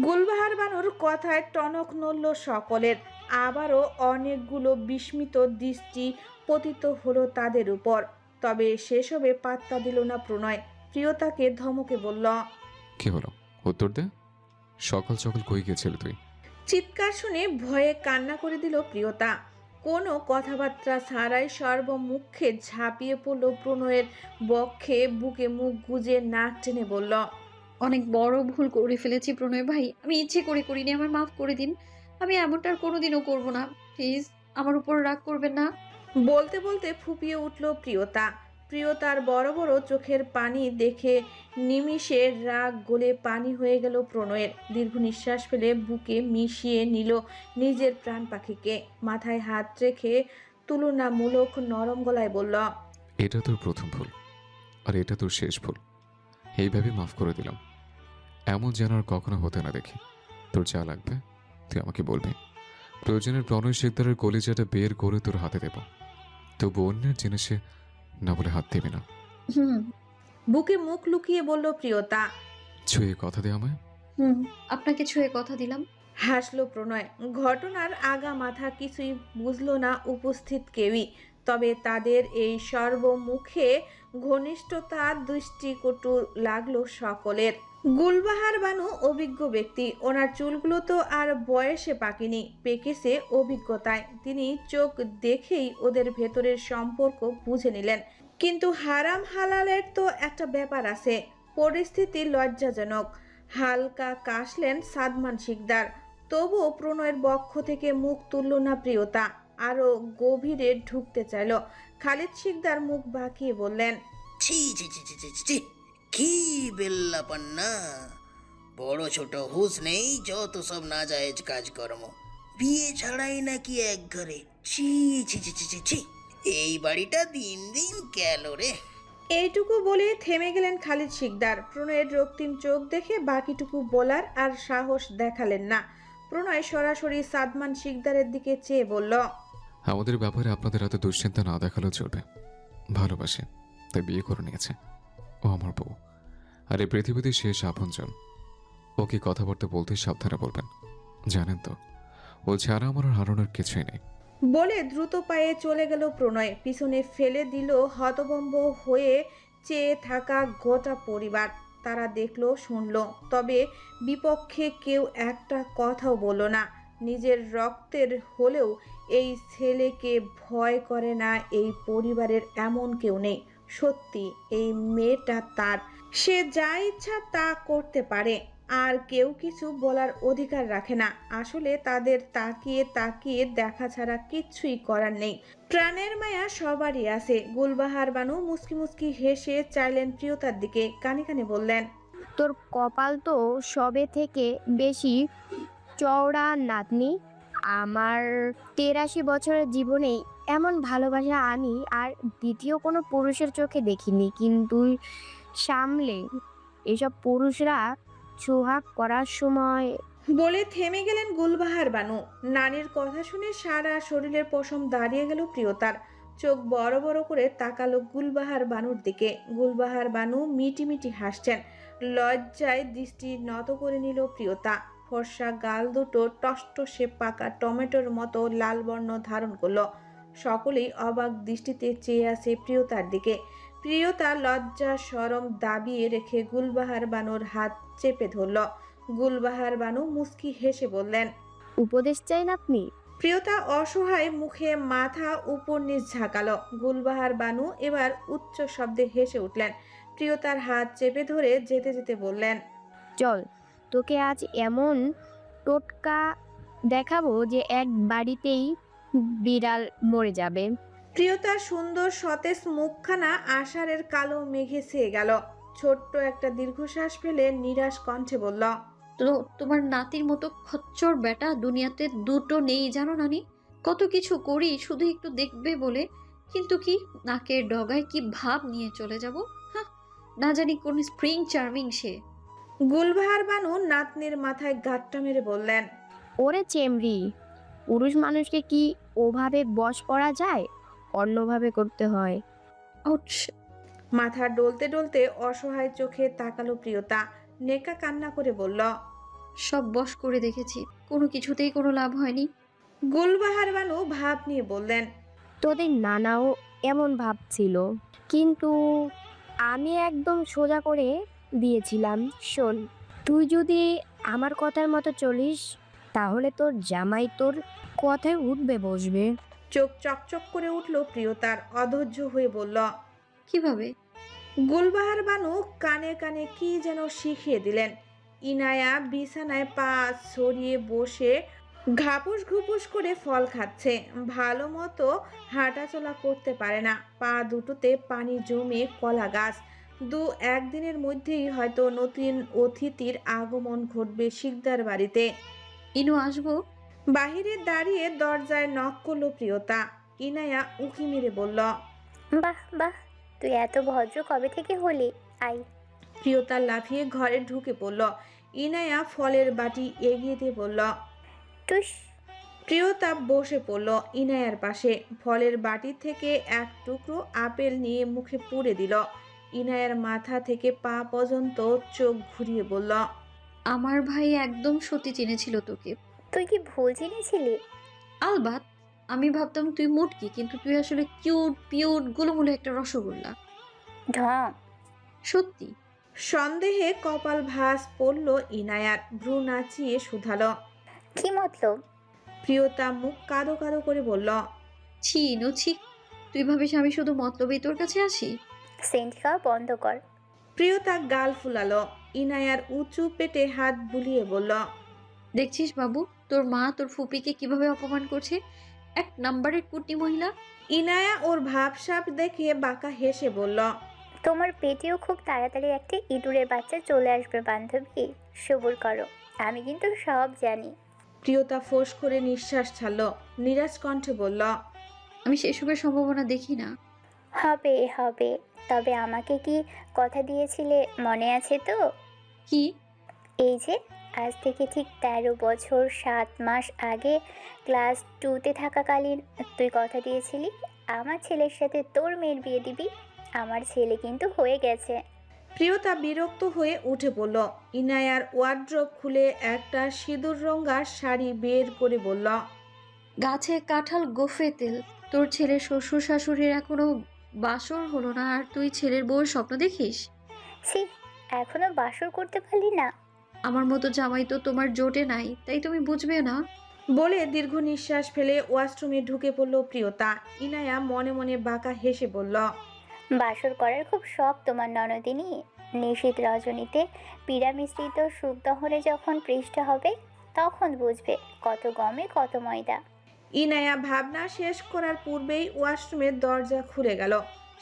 গুলবাহার বানুর কথায় টনক নড়ল সকলের। আবারও অনেকগুলো বিস্মিত দৃষ্টি পতিত হলো তাদের উপর। তবে সেসবে পাত্তা দিল না প্রণয়। প্রিয়তাকে ধমকে বলল, কি হলো উত্তর দে। সকাল সকাল কই গিয়েছিলে তুই? চিৎকার শুনে ভয়ে কান্না করে দিল প্রিয়তা। কোনো কথাবার্তা ছাড়াই সর্বমুখে ঝাঁপিয়ে পড়ল প্রণয়ের বক্ষে। বুকে মুখ গুজে নাক টেনে বলল, অনেক বড় ভুল করে ফেলেছি প্রণয় ভাই, আমি ইচ্ছে করে করিনি, আমার মাফ করে দিন। আমি এমনটা আর কোনোদিনও করবো না, প্লিজ আমার উপর রাগ করবেন না। বলতে বলতে ফুপিয়ে উঠল প্রিয়তা। প্রিয়তার বড় বড় চোখের পানি দেখে নিমিষে রাগ গলে পানি হয়ে গেল প্রণয়ের। দীর্ঘ নিঃশ্বাস ফেলে বুকে মিশিয়ে নিল নিজের প্রাণ পাখিকে। মাথায় হাত রেখে তুলনামূলক নরম গলায় বলল, এটা তোর প্রথম ভুল, আর এটা তোর শেষ ভুল। এইভাবে মাফ করে দিলাম। এমন যেন আর কখনো হতে না দেখি। তোর যা লাগবে তুই আমাকে বলবি। প্রয়োজনের প্রণয় শিকদারের কলিজাটা বের করে তোর হাতে দেব। তবু অন্যের জিনিসে না বলে হাত দিবি না। বুকে মুখ লুকিয়ে বলল প্রিয়তা। ছুঁয়ে কথা দে আমায়। আপনাকে ছুঁয়ে কথা দিলাম। হাসলো প্রণয়। ঘটনার আগা মাথা কিছুই বুঝলো না উপস্থিত কেউই। তবে তাদের এই সর্বমুখে ঘনিষ্ঠতা দৃষ্টিকটু লাগলো সকলের। গুলবাহার বানু অভিজ্ঞ ব্যক্তি। ওনার চুলগুলো তো আর বয়সে পাকেনি, পেকেছে অভিজ্ঞতায়। তিনি চোখ দেখেই ওদের ভেতরের সম্পর্ক বুঝে নিলেন। কিন্তু হারাম হালালের তো একটা ব্যাপার আছে। পরিস্থিতি লজ্জাজনক। হালকা কাশলেন সাদমান শিকদার। তবুও প্রণয়ের বক্ষ থেকে মুখ তুলল না প্রিয়তা। আরো গভীরে ঢুকতে চাইল। খালিদ শিকদার মুখ বাঁকিয়ে বললেন, ছি ছি ছি ছি ছি ছি ছি। কি বেল্লাপান্না, বড় ছোট হুঁশ নেই, যত সব না জায়েজ কাজকর্ম, বিয়ে ছাড়াই নাকি এক ঘরে। ছি ছি ছি ছি ছি ছি। এই বাড়িটা দিন দিন গেল রে। এইটুকু বলে থেমে গেলেন খালিদ শিকদার। প্রণয়ের রক্তিম চোখ দেখে বাকিটুকু বলার আর সাহস দেখালেন না। প্রণয় সরাসরি সাদমান শিকদারের দিকে চেয়ে বলল, আমাদের ব্যাপারে আপনাদের এত দুশ্চিন্তা না দেখালেও চলবে। ভালোবাসে, তাই বিয়ে করে নিয়েছে। ও আমার বউ, আর এই পৃথিবীতে শেষ আপনজন। ওকে কথাবার্তা বলতে সাবধানে বলবেন। জানেন তো, ও ছাড়া আমার আর হারানোর কিছুই নেই। বলে দ্রুত পায়ে চলে গেল প্রণয়। পিছনে ফেলে দিল হতভম্ব হয়ে চেয়ে থাকা গোটা পরিবার। তারা দেখলো, শুনলো, তবে বিপক্ষে কেউ একটা কথাও বলল না। নিজের রক্তের হলেও এই ছেলেকে ভয় করে না এই পরিবারের এমন কেউ নেই। সত্যি এই মেয়েটা তার, সে যা ইচ্ছা তা করতে পারে, আর কেউ কিছু বলার অধিকার রাখে না। আসলে তাদের তাকিয়ে তাকিয়ে দেখা ছাড়া কিচ্ছুই করার নেই। প্রাণের মায়া সবারই আছে। গুলবাহার বানু মুস্কি মুস্কি হেসে চাইলেন প্রিয়তার দিকে, কানে কানে বললেন, তোর কপাল তো সবে থেকে বেশি চওড়া নাতনি। আমার ৮৩ বছরের জীবনে এমন ভালোবাসা আমি আর দ্বিতীয় কোনো পুরুষের চোখে দেখিনি। কিন্তু সামলে, এসব পুরুষরা সোহাগ করার সময়। বলে থেমে গেলেন গুলবাহার বানু। নানির কথা শুনে সারা শরীরের পশম দাঁড়িয়ে গেল প্রিয়তার। চোখ বড় বড় করে তাকালো গুলবাহার বানুর দিকে। গুলবাহার বানু মিটি মিটি হাসছেন। লজ্জায় দৃষ্টি নত করে নিল প্রিয়তা। ফর্সা গাল দুটো টসটসে পাকা টমেটোর মতো লাল বর্ণ ধারণ করলো। সকলেই অবাক দৃষ্টিতে চেয়ে আছে প্রিয়তার দিকে। প্রিয়তা লজ্জা শরম দাবিয়ে রেখে গুলবাহার বানুর হাত চেপে ধরল। গুলবাহার বানু মুস্কি হেসে বললেন, উপদেশ চাই নাতনি। প্রিয়তা অসহায় মুখে মাথা উপর নিচ ঝাঁকালো। গুলবাহার বানু এবার উচ্চ শব্দে হেসে উঠলেন। প্রিয়তার হাত চেপে ধরে যেতে যেতে বললেন, চল, তোকে আজ এমন টোটকা দেখাবো যে এক বাড়িতেই বিড়াল মরে যাবে। প্রিয়তার সুন্দর সতেজ মুখখানা আষাঢ়ের কালো মেঘে ছেয়ে গেল। ছোট্ট একটা দীর্ঘশ্বাস ফেলে নিরাশ কণ্ঠে বলল, তো তোমার নাতির মতো খচ্চর বেটা দুনিয়াতে দুটো নেই জানো নানি। কত কিছু করি শুধু একটু দেখবে বলে, কিন্তু কি নাকের ডগায় কি ভাব নিয়ে চলে যাব। হ্যাঁ, না জানি কোন স্প্রিং চার্মিং সে। গুলবাহার বানু নাতনির মাথায় গাঁটটা মেরে বললেন, ওরে চেমরি, পুরুষ মানুষকে কি ওভাবে বশ করা যায়? অন্যভাবে করতে হয়। আউচ! মাথা ডলতে ডলতে অসহায় চোখে তাকালো প্রিয়তা। নেকা কান্না করে বলল, সব বশ করে দেখেছি, কোনো কিছুতেই কোনো লাভ হয়নি। গুলবাহার বানু ভাব নিয়ে বললেন, তোদের নানাও এমন ভাবছিল, কিন্তু আমি একদম সোজা করে দিয়েছিলাম। শোন, তুই যদি আমার কথার মতো চলিস, তাহলে তোর জামাই তোর কথায় উঠবে বসবে। চোখ চকচক করে উঠল প্রিয়তার। অধৈর্য হয়ে বলল, কিভাবে? গুলবাহার বানু কানে কানে কি যেন শিখিয়ে দিলেন। ইনায়া বিছানায় পা ছড়িয়ে বসে ঘাপুস ঘুপুস করে ফল খাচ্ছে। ভালো মতো হাঁটাচলা করতে পারে না। পা দুটোতে পানি জমে কলা গাছ। একদিনের মধ্যেই হয়তো নতুন অতিথির আগমন ঘটবে শিকদার বাড়িতে। ইনু আসবো? বাহিরে দাঁড়িয়ে দরজায় নক করলো প্রিয়তা। ইনায়া উঁকি মেরে বলল, বাহ বাহ, তুই এত ভদ্র কবে থেকে হলি? আয়। প্রিয়তা লাফিয়ে ঘরে ঢুকে পড়ল। ইনায়া ফলের বাটি এগিয়ে দিয়ে বলল, টুস। প্রিয়তা বসে পড়ল ইনায়ার পাশে। ফলের বাটি থেকে এক টুকরো আপেল নিয়ে মুখে পুরে দিল। ইনায়ার মাথা থেকে পা পর্যন্ত চোখ ঘুরিয়ে বলল, আমার ভাই একদম সত্যি চিনেছিল তোকে। তুই কি ভুল চিনেছিলি? আলবাত, আমি ভাবতাম তুই মোটকি, কিন্তু তুই আসলে কিউট পিউট গুলুমুলু একটা রসগোল্লা। ঢং। সত্যি। সন্দেহে কপাল ভাঁজ পড়ল ইনায়ার। ভ্রু নাচিয়ে শুধালো, কি মতলব? প্রিয়তা মুখ কাদো কাদো করে বলল, ছি নুছি, তুই ভাবিস আমি শুধু মতলবেই তোর কাছে আসি? সেন্ট খাওয়া বন্ধ কর। প্রিয়তা গাল ফুলালো। ইনায়ার উঁচু পেটে হাত বুলিয়ে বলল, দেখছিস বাবু, তোর মা তোর ফুপিকে কিভাবে অপমান করছে, এক নাম্বারের কুটনি মহিলা। ইনায়া ওর ভাবসাব দেখে বাঁকা হেসে বলল, তোমার পেটেও খুব তাড়াতাড়ি একটা ইঁদুরের বাচ্চা চলে আসবে বান্ধবী, সবুর করো, আমি কিন্তু সব জানি। প্রিয়তা ফোঁস করে নিঃশ্বাস ছাড়ল, নিরাজ কণ্ঠে বলল, আমি সেসবের সম্ভাবনা দেখি না। হবে হবে, তবে আমাকে কি কথা দিয়েছিলে মনে আছে তো? কি? এই যে আজ থেকে ঠিক 13 বছর 7 মাস আগে ক্লাস 2তে থাকাকালীন তুই কথা দিয়েছিলি আমার ছেলের সাথে তোর মেয়ের বিয়ে দিবি। আমার ছেলে কিন্তু হয়ে গেছে। প্রিয়তা বিরক্ত হয়ে উঠে পড়ল। ইনায়ার ওয়ার্ড্রোব খুলে একটা সিঁদুর রঙা শাড়ি বের করে বলল, গাছে কাঁঠাল গোফে তেল। তোর ছেলের শ্বশুর শাশুড়ির এখনো বাসর হলো না আর তুই ছেলের বউয়ের স্বপ্ন দেখিস? ছি, এখনো বাসর করতে পারলি না? আমার মতো জামাই তো তোমার জোটে নাই, তাই তুমি বুঝবে না। বলে দীর্ঘ নিঃশ্বাস ফেলে ওয়াশরুমে ঢুকে পড়ল প্রিয়তা। ইনায়া মনে মনে বাঁকা হেসে বলল, বাসর করার খুব শখ তোমার ননদিনী। নিশীথ রজনীতে পীড়া মিশ্রিত সুখ দহনে যখন পৃষ্ঠা হবে তখন বুঝবে কত গমে কত ময়দা। ইনায়া ভাবনা শেষ করার পূর্বেই ওয়াশরুমের দরজা খুলে গেল।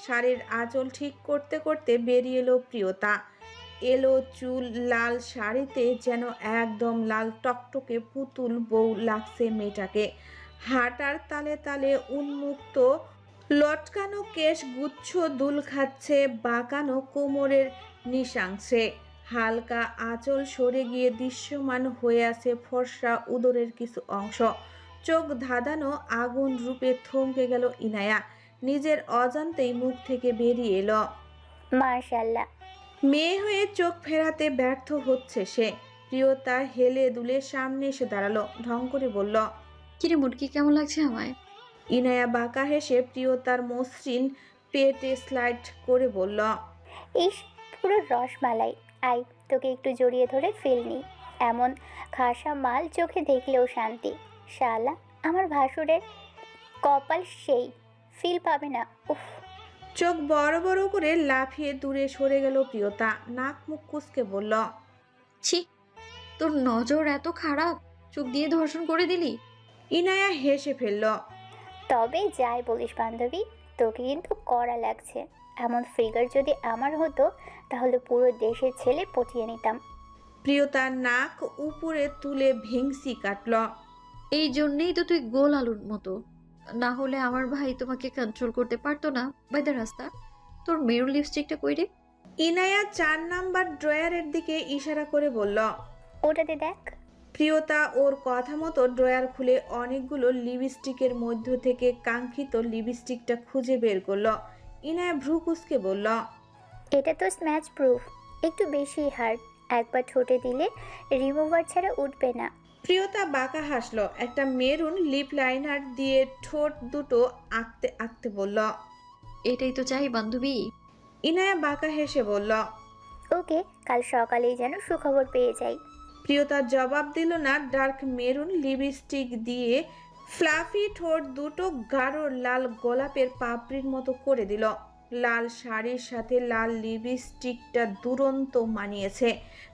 শাড়ির আঁচল ঠিক করতে করতে বেরিয়ে এলো প্রিয়তা। এলো চুল লাল শাড়িতে যেন একদম লাল টকটকে পুতুল বউ লাগছে মেয়েটাকে। হাঁটার তালে তালে উন্মুক্ত লটকানো কেশ গুচ্ছ দুল খাচ্ছে বাঁকানো কোমরের নিশাংশে। হালকা আঁচল সরে গিয়ে দৃশ্যমান হয়ে আছে ফর্সা উদরের কিছু অংশ। চোখ ধাঁধানো আগুন রূপে থমকে গেল ইনায়া। নিজের অজান্তেই মুখ থেকে বেরিয়ে এলো, মাশাআল্লাহ। মেয়ে হয়ে চোখ ফেরাতে ব্যর্থ হচ্ছে সে। প্রিয়তা হেলে দুলে সামনে এসে দাঁড়ালো, ঢং করে বলল, কিরে মুটকি, কেমন লাগছে আমায়? ইনায়া বাঁকা হেসে প্রিয়তার মসৃণ পেটে স্লাইড করে বলল, ইস, পুরো রসমালাই। আই, তোকে একটু জড়িয়ে ধরে ফিল নি। এমন খাসা মাল চোখে দেখলেও শান্তি। শালা, আমার ভাসুরের কপাল সেই ফিল পাবে না। উফ। চোখ বড় বড় করে লাফিয়ে দূরে সরে গেল প্রিয়তা। নাক মুখ কুঁচকে বলল, ছি, তোর নজর এত খারাপ, চোখ দিয়ে ধর্ষণ করে দিলি। ইনায়া হেসে ফেলল, তবে যাই বলিস বান্ধবী, তোকে কিন্তু কড়া লাগছে। এমন ফিগার যদি আমার হতো তাহলে পুরো দেশের ছেলে পটিয়ে নিতাম। প্রিয়তার নাক উপরে তুলে ভেংসি কাটল। এই জন্যেই তো তুই গোল আলুর মতো, না হলে আমার ভাই তোমাকে কন্ট্রোল করতে পারতো না। বাই দ্য রাস্তা, তোর মেরুন লিপস্টিকটা কই রে? ইনায়া 4 নাম্বার ড্রয়ারের দিকে ইশারা করে বলল, ওটাতে দেখ। প্রিয়তা ওর কথা মতো ড্রয়ার খুলে অনেকগুলো লিপস্টিকের মধ্য থেকে কাঙ্ক্ষিত লিপস্টিকটা খুঁজে বের করলো। ইনায়া ভ্রু কুঁচকে বলল, এটা তো স্ম্যাচ প্রুফ, একটু বেশি হার্ড। একবার ঠোঁটে দিলে রিমুভার ছাড়া উঠবে না। প্রিয়তা বাঁকা হাসলো। একটা মেরুন লিপ লাইনার দিয়ে ঠোঁট দুটো আঁকতে আঁকতে বলল, এটাই তো চাই বান্ধবী। ইনায়া বাঁকা হেসে বলল, ওকে, কাল সকালেই যেন সুখবর পেয়ে যাই। প্রিয়তা জবাব দিল না। ডার্ক মেরুন লিপস্টিক দিয়ে ফ্লাফি ঠোঁট দুটো গাঢ় লাল গোলাপের পাপড়ির মতো করে দিল। লাল শাড়ির সাথে লাল লিপস্টিকটা দুরন্ত মানিয়েছে।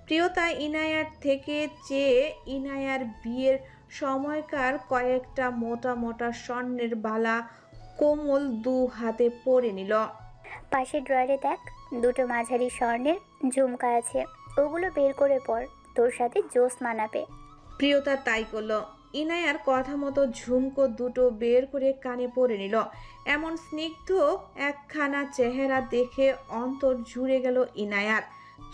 প্রিয়তা ইনায়ার থেকে চেয়ে ইনায়ার বিয়ের সময়কার কয়েকটা মোটা মোটা স্বর্ণের বালা কোমল দু হাতে পরে নিল। পাশের ড্রয়ারে দেখ, দুটো মাঝারি স্বর্ণের ঝুমকা আছে, ওগুলো বের করে পর, তোর সাথে জোস মানাবে। প্রিয়তা তাই করলো। ইনায়ার কথা মতো ঝুমকো দুটো বের করে কানে পরে নিল। এমন স্নিগ্ধ একখানা চেহারা দেখে অন্তর জুড়ে গেল ইনায়ার।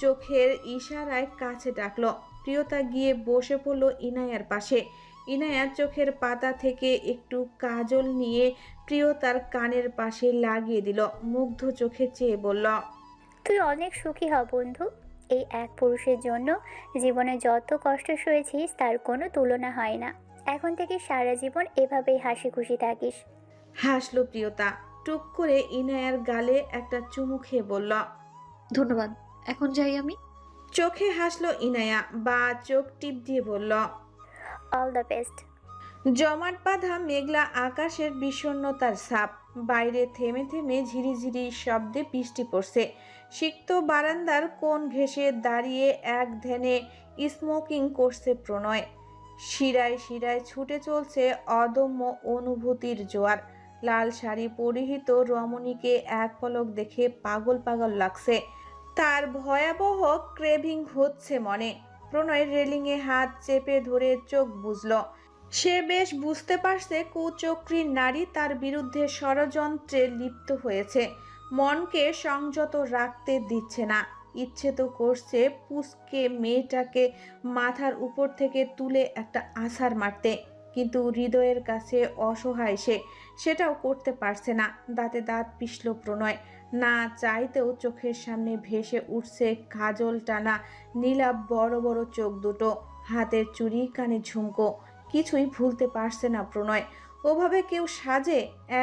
চোখের ইশারায় কাছে ডাকলো। প্রিয়তা গিয়ে বসে পড়ল ইনায়ার পাশে। ইনায়ার চোখের পাতা থেকে একটু কাজল নিয়ে প্রিয়তার কানের পাশে লাগিয়ে দিল। মুগ্ধ চোখে চেয়ে বলল, তুই অনেক সুখী হ বন্ধু। এই এক পুরুষের জন্য জীবনে যত কষ্ট সয়েছিস তার কোনো তুলনা হয় না। এখন থেকে সারা জীবন এভাবেই হাসি খুশি থাকিস। হাসলো প্রিয়তা। টুক করে ইনায়ার গালে একটা চুমু খেয়ে বলল, ধন্যবাদ, এখন যাই আমি। চোখে হাসলো ইনায়া, বা চোখ টিপ দিয়ে বলল, অল দ্য বেস্ট। জমাট বাঁধা মেঘলা আকাশের বিষণ্ণতার ছাপ। বাইরে থেমে থেমে ঝিরিঝিরি শব্দে বৃষ্টি পড়ছে। সিক্ত বারান্দার কোণ ঘেঁষে দাঁড়িয়ে এক ধ্যানে স্মোকিং করছে প্রণয়। শিরায় শিরায় ছুটে চলছে অদম্য অনুভূতির জোয়ার। লাল শাড়ি পরিহিত রমণীকে এক পলক দেখে পাগল পাগল লাগছে। তার ভয়াবহ ক্রেভিং হচ্ছে মনে। প্রণয় রেলিংয়ে হাত চেপে ধরে চোখ বুঝল। সে বেশ বুঝতে পারছে কুচক্রী নারী তার বিরুদ্ধে ষড়যন্ত্রে লিপ্ত হয়েছে। মনকে সংযত রাখতে দিচ্ছে না। ইচ্ছে তো করছে পুচকে মেয়েটাকে মাথার উপর থেকে তুলে একটা আছাড় মারতে, কিন্তু হৃদয়ের কাছে অসহায় সে, সেটাও করতে পারছে না। দাঁতে দাঁত পিষল প্রণয়। না চাইতেও চোখের সামনে ভেসে উঠছে কাজল টানা নীলাভ বড় বড় চোখ দুটো, হাতের চুড়ি, কানে ঝুমকো। কিছুই ভুলতে পারছে না প্রণয়। ওভাবে কেউ সাজে?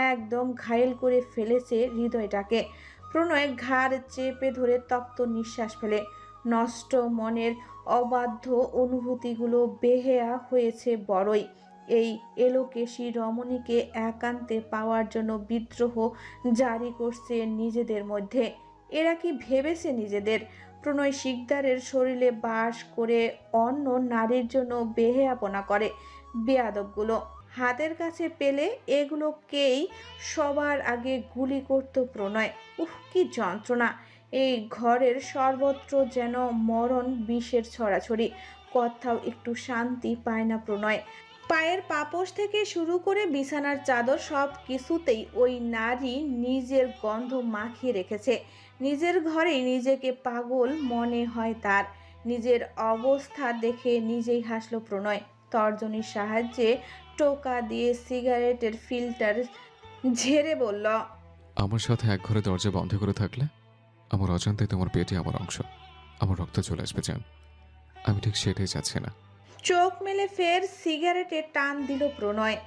একদম ঘায়েল করে ফেলেছে হৃদয়টাকে। প্রণয় ঘাড় চেপে ধরে তপ্ত নিঃশ্বাস ফেলে। নষ্ট মনের অবাধ্য অনুভূতিগুলো বেহেয়া হয়েছে বড়ই। এই এলোকেশী রমণীকে একান্তে পাওয়ার জন্য বিদ্রোহ জারি করছে নিজেদের মধ্যে। এরা কি ভেবেছে নিজেদের? প্রণয় শিকদারের শরীরে বাস করে অন্য নারীর জন্য বেহেয়াপনা করে। বেয়াদবগুলো হাতের কাছে পেলে এগুলোকেই সবার আগে গুলি করত প্রণয়। উফ, কি যন্ত্রণা! এই ঘরের সর্বত্র যেন মরণ বিষের ছড়াছড়ি। কোথাও একটু শান্তি পায় না প্রণয়। পায়ের পাপোশ থেকে শুরু করে বিছানার চাদর সব কিছুতেই ওই নারী নিজের গন্ধ মাখিয়ে রেখেছে। নিজের ঘরেই নিজেকে পাগল মনে হয় তার। নিজের অবস্থা দেখে নিজেই হাসল প্রণয়। তর্জনীর সাহায্যে টোকা দিয়ে সিগারেটের ফিল্টার ঝেড়ে বলল, আমার সাথে এক ঘরে দরজা বন্ধ করে থাকলে আমার অজান্তে তোমার পেটে আমার অংশ, আমার রক্ত চলে আসবে জান। আমি ঠিক সেটাই চাচ্ছি না। চোখ মেলে ফের সিগারেটে টান দিল প্রণয়।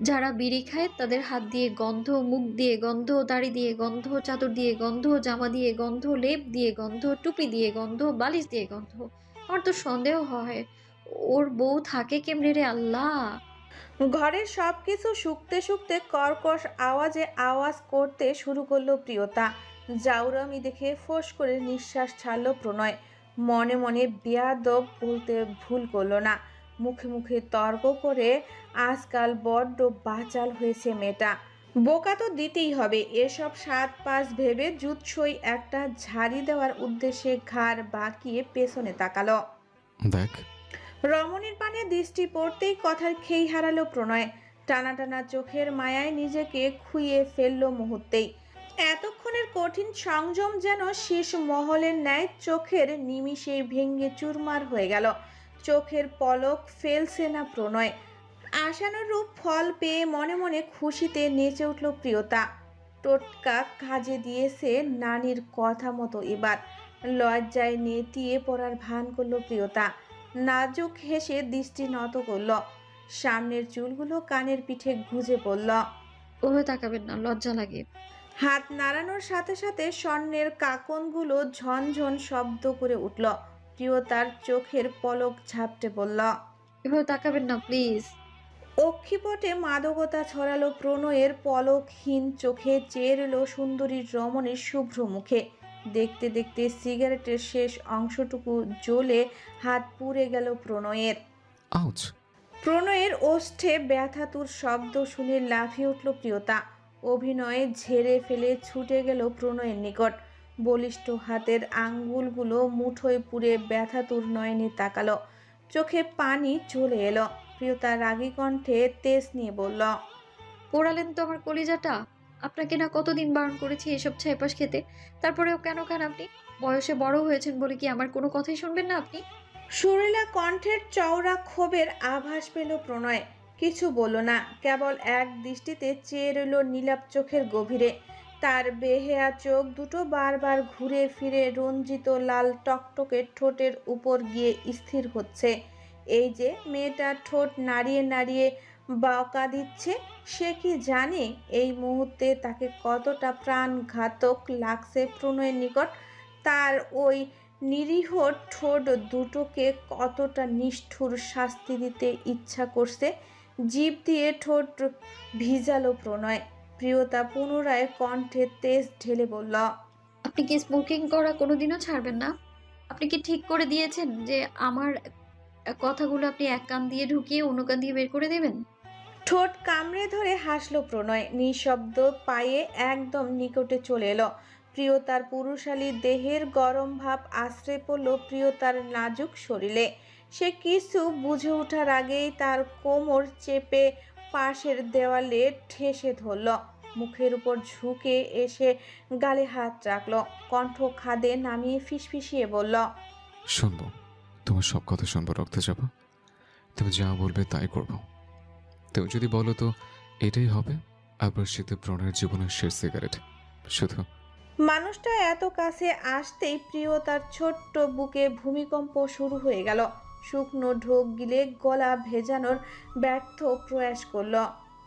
যারা বিড়ি খায় তাদের হাত দিয়ে গন্ধ, মুখ দিয়ে গন্ধ, দাড়ি দিয়ে গন্ধ, চাদর দিয়ে গন্ধ, জামা দিয়ে গন্ধ, লেপ দিয়ে গন্ধ, টুপি দিয়ে গন্ধ, বালিশ দিয়ে গন্ধ। আমার তো সন্দেহ হয় ওর বউ থাকে কেমনে রে আল্লাহ। ঘরের সবকিছু শুকতে শুকতে কর্কশ আওয়াজে আওয়াজ করতে শুরু করলো প্রিয়তা। জাউরামি দেখে ফোঁস করে নিঃশ্বাস ছাড়ল প্রণয়। মনে মনে বেয়াদব বলতে ভুল করলো না, মুখে মুখে তর্ক করে আজকাল বড্ড বাচাল হয়েছে মেয়েটা। বোকা তো দিতেই হবে। এসব সাত পাঁচ ভেবে জুৎসই একটা ঝাড়ি দেওয়ার উদ্দেশ্যে ঘাড় বাঁকিয়ে পেছনে তাকালো। দেখ, রমণীর পানে দৃষ্টি পড়তেই কথার খেই হারালো প্রণয়। টানা টানা চোখের মায়ায় নিজেকে খুইয়ে ফেললো মুহূর্তেই। এতক্ষণের কঠিন সংযম যেন শেষ মহলের ন্যায় চোখের নিমিষে ভেঙে চুরমার হয়ে গেল। চোখের পলক ফেলছে না প্রণয়। আশানুরূপ ফল পেয়ে মনে মনে খুশিতে নেচে উঠল প্রিয়তা। টোটকা কাজে দিয়েছে নানির কথা মতো। এবার লজ্জায় নেতিয়ে পড়ার ভান করলো প্রিয়তা। নাজুক হেসে দৃষ্টি নত করল। সামনের চুলগুলো কানের পিঠে গুজে পড়ল। ওভাবে তাকাবেন না, লজ্জা লাগে। হাত নাড়ানোর সাথে সাথে স্বর্ণের কাকনগুলো ঝনঝন শব্দ করে উঠল। প্রিয়তার চোখের পলক ঝাপটে পড়ল। এভাবে তাকাবেন না প্লিজ। অক্ষিপটে মাদকতা ছড়ালো প্রণয়ের পলকহীন চোখে। চেয়ে রইল সুন্দরী রমণীর শুভ্র মুখে। দেখতে দেখতে সিগারেটের শেষ অংশটুকু জ্বলে হাত পুড়ে গেল প্রণয়ের। আউচ! প্রণয়ের ওষ্ঠে ব্যথাতুর শব্দ শুনে লাফিয়ে উঠল প্রিয়তা। অভিনয়ে ঝেড়ে ফেলে ছুটে গেল প্রণয়ের নিকট। বলিষ্ঠ হাতের আঙ্গুলগুলো মুঠোয় পুড়ে ব্যথাতুর নয়নে তাকালো। চোখে পানি চলে এলো। প্রিয়তা রাগী কণ্ঠে তেজ নিয়ে বলল, পোড়ালেন তো আমার কলিজাটা। আপনাকে না কতদিন বারণ করেছি এসব ছাইপাশ খেতে, তারপরেও কেন খান আপনি? বয়সে বড় হয়েছেন বলে কি আমার কোনো কথাই শুনবেন না আপনি? সুরেলা কণ্ঠের চওড়া ক্ষোভের আভাস পেল প্রণয়। কিছু বলল না, কেবল এক দৃষ্টিতে চেয়ে রইল নীলাপ চোখের গভীরে। তার বেহেয়া চোখ দুটো বারবার ঘুরে ফিরে রঞ্জিত লাল টকটকে ঠোঁটের উপর গিয়ে স্থির হচ্ছে। এই যে মেয়েটা ঠোঁট নাড়িয়ে নাড়িয়ে বকা দিচ্ছে, সে কি জানে এই মুহূর্তে তাকে কতটা প্রাণঘাতক লাগছে প্রণয়ের নিকট? তার ওই নিরীহ ঠোঁট দুটোকে কতটা নিষ্ঠুর শাস্তি দিতে ইচ্ছা করছে। জিভ দিয়ে ঠোঁট ভিজালো প্রণয়। প্রিয়তা পুনরায় কণ্ঠে তেজ ঢেলে বলল, আপনি কি স্মোকিং করা কোনোদিনও ছাড়বেন না? আপনি কি ঠিক করে দিয়েছেন যে আমার কথাগুলো আপনি এক কান দিয়ে ঢুকিয়ে অন্য কান দিয়ে বের করে দেবেন? ঠোঁট কামড়ে ধরে হাসলো প্রণয়। নিঃশব্দ পায়ে একদম নিকটে চলে এলো। প্রিয়তার পুরুষালী দেহের গরম ভাব আশ্রে পড়ল প্রিয়তার নাজুক শরীরে। সে কিছু বুঝে ওঠার আগেই তার কোমর চেপে পাশের দেওয়ালে ঠেসে ধরল। মুখের উপর ঝুঁকে এসে গালে হাত রাখলো। কণ্ঠ খাদে নামিয়ে ফিসফিসিয়ে বলল, শুনবো, তোমার সব কথা শুনবো রক্তচাপা। তুমি যা বলবে তাই করব। তুমি যদি বলো তো এটাই হবে আবার শীতে প্রণয়ের জীবনের শেষ সিগারেট। শুধু মানুষটা এত কাছে আসতেই প্রিয়তার ছোট্ট বুকে ভূমিকম্প শুরু হয়ে গেল। শুকনো ঢোক গিলে গলা ভেজানোর ব্যর্থ প্রয়াস করল।